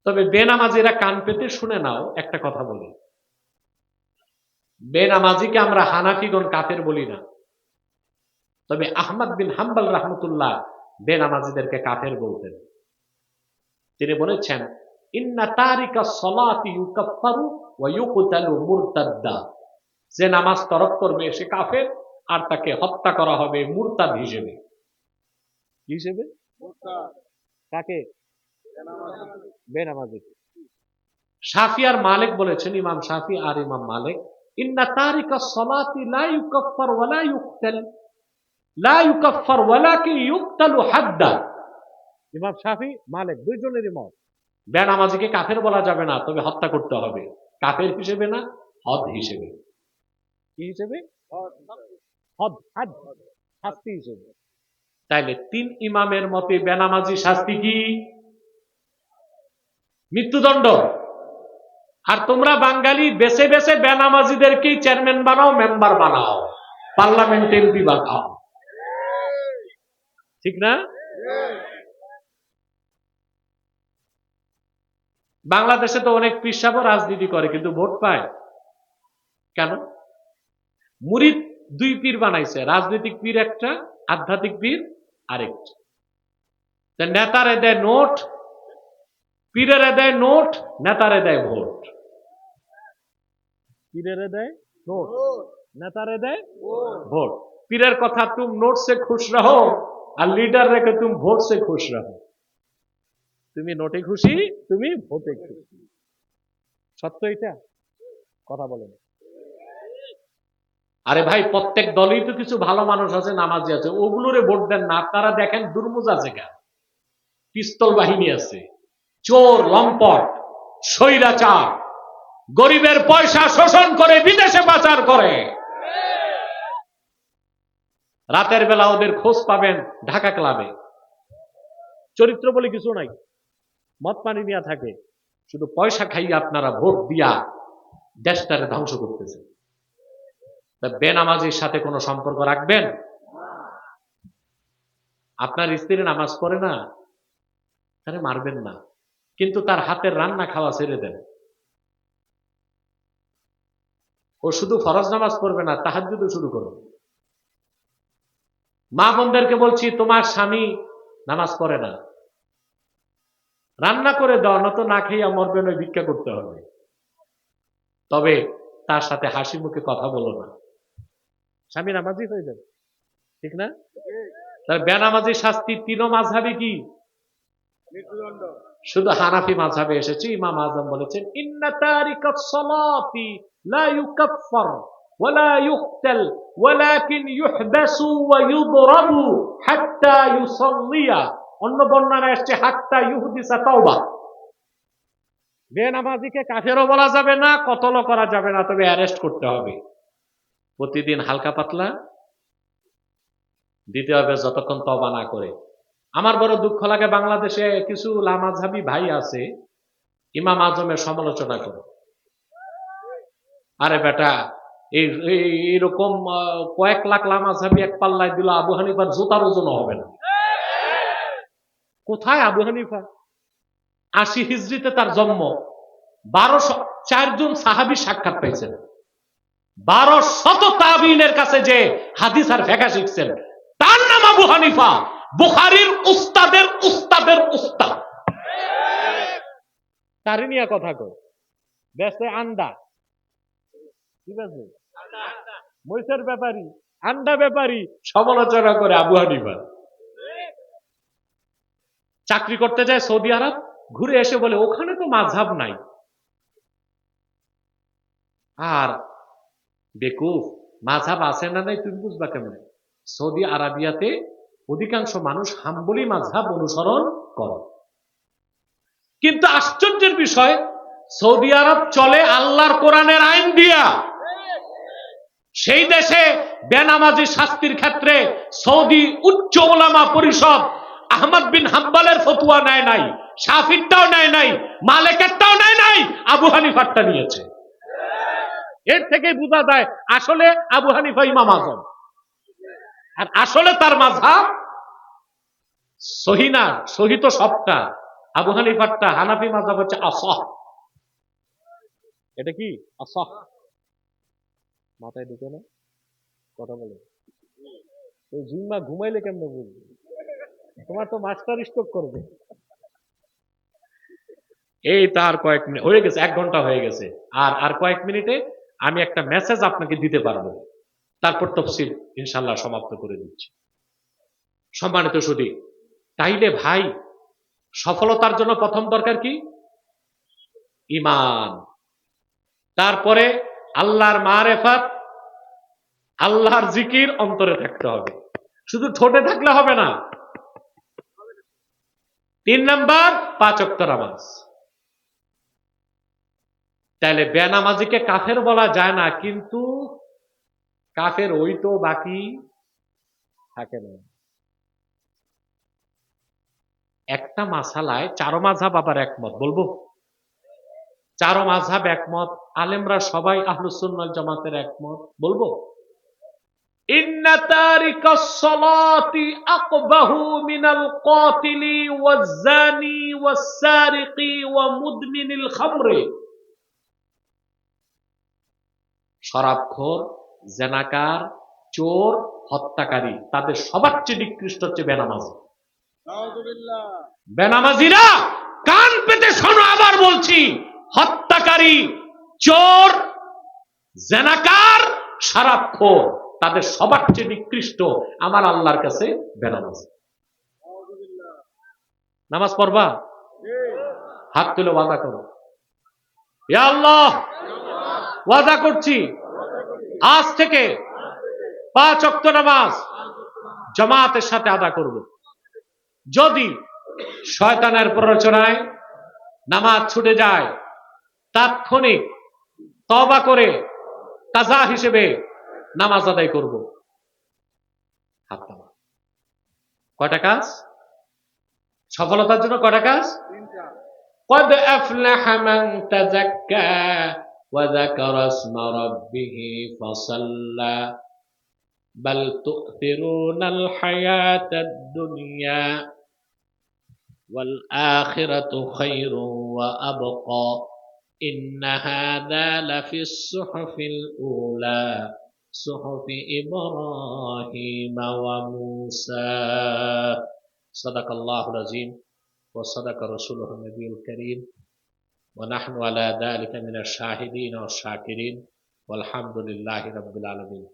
তবে বেনামাজিরা কান পেতে শুনে নাও, একটা কথা বলি, বেনামাজিকে আমরা হানাফিগণ কাফের বলি না, তবে আহমদ বিন হাম্বল রাহমাতুল্লাহ বেনামাজিদেরকে কাফের বলতেন। তিনি বলেছেন ইন্না তারিকা সলাতি ইউকাফফারু ওয়া ইউকতালু মুরতাদ্দা, যে নামাজ তরক করবে সে কাফের, আর তাকে হত্যা করা হবে মুরতাদ হিসেবে। হিসেবে কাকে? বেনামাজি। শাফি আর মালিক বলেছেন, ইমাম শাফি আর ইমাম মালিক, ইন্না তারিকা সলাতি লা ইউকাফফার ওয়া লা ইউকতাল, লা ইউকাফফার ওয়ালাকিন ইউকতালু হাদ্দা। ইমাম শাফি মালিক দুইজনেরই মত, বেনামাজিকে কাফের বলা যাবে না, তবে হত্যা করতে হবে। কাফের হিসেবে না, হদ হিসেবে। কি হিসেবে? হদ, হাদ, শাস্তি হিসেবে। তাইলে 3 ইমামের মতে বেনামাজি শাস্তি কি? মৃত্যুদণ্ড। আর তোমরা বাঙালি বেছে বেছে বেনামাজিদেরকেই চেয়ারম্যান বানাও, মেম্বার বানাও, পার্লামেন্ট এমপি বানাও, ঠিক না? বাংলাদেশে তো অনেক পীর সাহেব রাজনীতি করে, কিন্তু ভোট পায় কেন? মুরিদ 2 পীর বানাইছে, রাজনৈতিক পীর একটা, আধ্যাত্মিক পীর আরেকটা। নেতারে দেয় নোট, পীরেরে দেয় নোট, নেতারে দেয় ভোট। পীরেরে দেয় নোট, নেতারে দেয় ভোট। পীরের কথা তুম নোট সে খুশ রহো, আর লিডার রেখে তুম ভোট সে খুশ রহো। তুমি নোটে খুশি, তুমি ভোটে খুশি। সত্য এটা? কথা বলেন। আরে ভাই, প্রত্যেক দলেই তো কিছু ভালো মানুষ আছে, নামাজি আছে, ওগুলোরে ভোট দেন না। আপনারা দেখেন দুর্মুজা জায়গা, পিস্তল বাহিনী আছে, চোর, লম্পট, স্বৈরাচার, গরিবের পয়সা শোষণ করে বিদেশে পাচার করে। রাতের বেলা ওদের খোঁজ পাবেন ঢাকা ক্লাবে। চরিত্র বলে কিছু নাই, মদ পানি নিয়ে থাকে, শুধু পয়সা খাইয়ে আপনারা ভোট দিয়া দেশটারে ধ্বংস করতেছে। তা বেনামাজির সাথে কোনো সম্পর্ক রাখবেন? আপনার স্ত্রী নামাজ পড়ে না, তারে মারবেন না, কিন্তু তার হাতের রান্না খাওয়া ছেড়ে দেন। ও শুধু ফরজ নামাজ পড়বে না, তাহাজ্জুদও শুরু করবে। মা বোনদেরকে বলছি, তোমার স্বামী নামাজ পড়ে না, রান্না করে দাও, না তো না খাইয়া মরবে, নয় ভিক্ষা করতে হবে। তবে তার সাথে হাসি মুখে কথা বলো না, স্বামী নামাজি হয়ে যাবে, ঠিক না? তার বেনামাজি শাস্তি 3 মাযহাবে কি? মৃত্যুদণ্ড। শুধু হানাফি মাযহাবে এসেছে, ইমাম আযম বলেছেন ইন্না তারিকাস সালাতি লা ইউকাফফার ওয়া লা ইউকতাল ওয়ালাকিন ইউহবাসু ওয়া ইউদরাবু হাত্তা ইউসাল্লিয়া। অন্য বর্ণনায় আসছে হাত্তা ইউহদিসা তাওবা। বেনামাজিকে কাফেরও বলা যাবে না, কতলও করা যাবে না, তবে অ্যারেস্ট করতে হবে। প্রতিদিন হালকা পাতলা দিতে হবে যতক্ষণ তওবা না করে। আমার বড় দুঃখ লাগে, বাংলাদেশে কিছু লামাযহাবী ভাই আছে ইমাম আজমের সমালোচনা করে। আরে বেটা, এইরকম কয়েক লাখ লামাযহাবী এক পাল্লায় দিল, আবু হানিফার জুতার ওজন হবে না। কোথায় আবু হানিফা? ৮০ হিজরিতে তার জন্ম। ১২০৪ জন সাহাবী সাক্ষাৎ পাইছেন। ১২শত তাবিঈনের কাছে যে হাদিস আর ফিকহ শিখছেন, তার নাম আবু হানিফা, বুখারীর উস্তাদের উস্তাদের উস্তাদ। তারই নিয়ে কথা কই। বেচে আন্ডা, ঠিক আছে, মহিষের ব্যাপারী, আন্ডা ব্যাপারী, সমালোচনা করে আবু হানিফা। চাকরি করতে যায় সৌদি আরব, ঘুরে এসে বলে ওখানে তো মাযহাব নাই। আর বেকুফ, মাযহাব আছে না নাই তুমি বুঝবা কেমনে? সৌদি আরবিয়াতে অধিকাংশ মানুষ হাম্বলি মাযহাব অনুসরণ করে। কিন্তু আশ্চর্যের বিষয়, সৌদি আরব চলে আল্লাহর কোরআনের আইন দিয়া। সেই দেশে বেনামাজি শাস্তির ক্ষেত্রে সৌদি উচ্চ উলামা পরিষদ আহমদ বিন হাম্বলের ফতোয়া নেয় নাই, শাফিরটাও নেয় নাই, মালিকেরটাও নেয় নাই, আবু হানিফারটা নিয়েছে। এর থেকে বোঝা যায় আসলে আবু হানিফা ইমাম আজম, আর আসলে তার মাযহাব সহি না। সহি তো সবটা, আবু হানিফারটা, হানাফি মাযহাব হচ্ছে আসাহ। এটা কি আসাহ? মাথায় ঢুকে না কথা বলে? ওই জিম্মা ঘুমাইলে কেমনে বুঝবে? তোমার তো মাস্টার স্ট্রোক করবে। এই তার কয়েক মিনিট হয়ে গেছে, 1 ঘন্টা হয়ে গেছে। আর কয়েক মিনিটে আমি একটা মেসেজ আপনাকে দিতে পারবো, তারপর তাফসীর ইনশাআল্লাহ সমাপ্ত করে দিচ্ছি। সম্মানিত সুধী, তাইলে ভাই, সফলতার জন্য প্রথম দরকার কি? ঈমান। তারপরে আল্লাহর মারেফাত, আল্লাহর জিকির অন্তরে থাকতে হবে, শুধু ঠোঁটে থাকলে হবে না। 3 নাম্বার 5 ওয়াক্ত নামাজ। তাইলে বেনামাজিকে কাফের বলা যায় না, কিন্তু কাফের ওই তো বাকি থাকে না। একটা মাসালায় 4 মাযহাব আবার একমত, বলবো 4 মাযহাব একমত, আলেমরা সবাই আহলুস সুন্নাহ ওয়াল জামাতের একমত, বলবো ইন্না তারিকাস সালাতি আকবাহু মিনাল কাতিলি ওয়াজ জানি ওয়াস সারিকি ওয়া মুদমিনিল খামরি। শরাবখোর, জেনাকার, চোর, হত্যাকারী, তাদের সবার চেয়ে নিকৃষ্ট হচ্ছে বেনামাজি। বেনামাজিরা কান পেতে শোনো, আবার বলছি, হত্যাকারী, চোর, জেনাকার, শরাবখোর, তাদের সবার চেয়ে নিকৃষ্ট আমার আল্লাহর কাছে বেনামাজি। নামাজ পড়বা? হাত তুলে ওয়াদা করো, ইয়া আল্লাহ, ওয়াদা করছি আজ থেকে 5 ওয়াক্ত নামাজ জামাতের সাথে আদা করব। যদি শয়তানের প্ররোচনায় নামাজ ছুটে যায়, তাৎক্ষণিক তওবা করে কাজা হিসেবে নামাজ আদায় করব। হাত নামা। কয়টা কাজ? সফলতার জন্য কয়টা কাজ? قد أفلح من تزكى وذكر اسم ربه فصلى بل تؤثرون الحياة الدنيا والآخرة خير وأبقى إن هذا لفي الصحف الأولى صحف إبراهيم وموسى صدق الله العظيم وصدق رسوله النبي الكريم ونحن على ذلك من الشاهدين والشاكرين والحمد لله رب العالمين.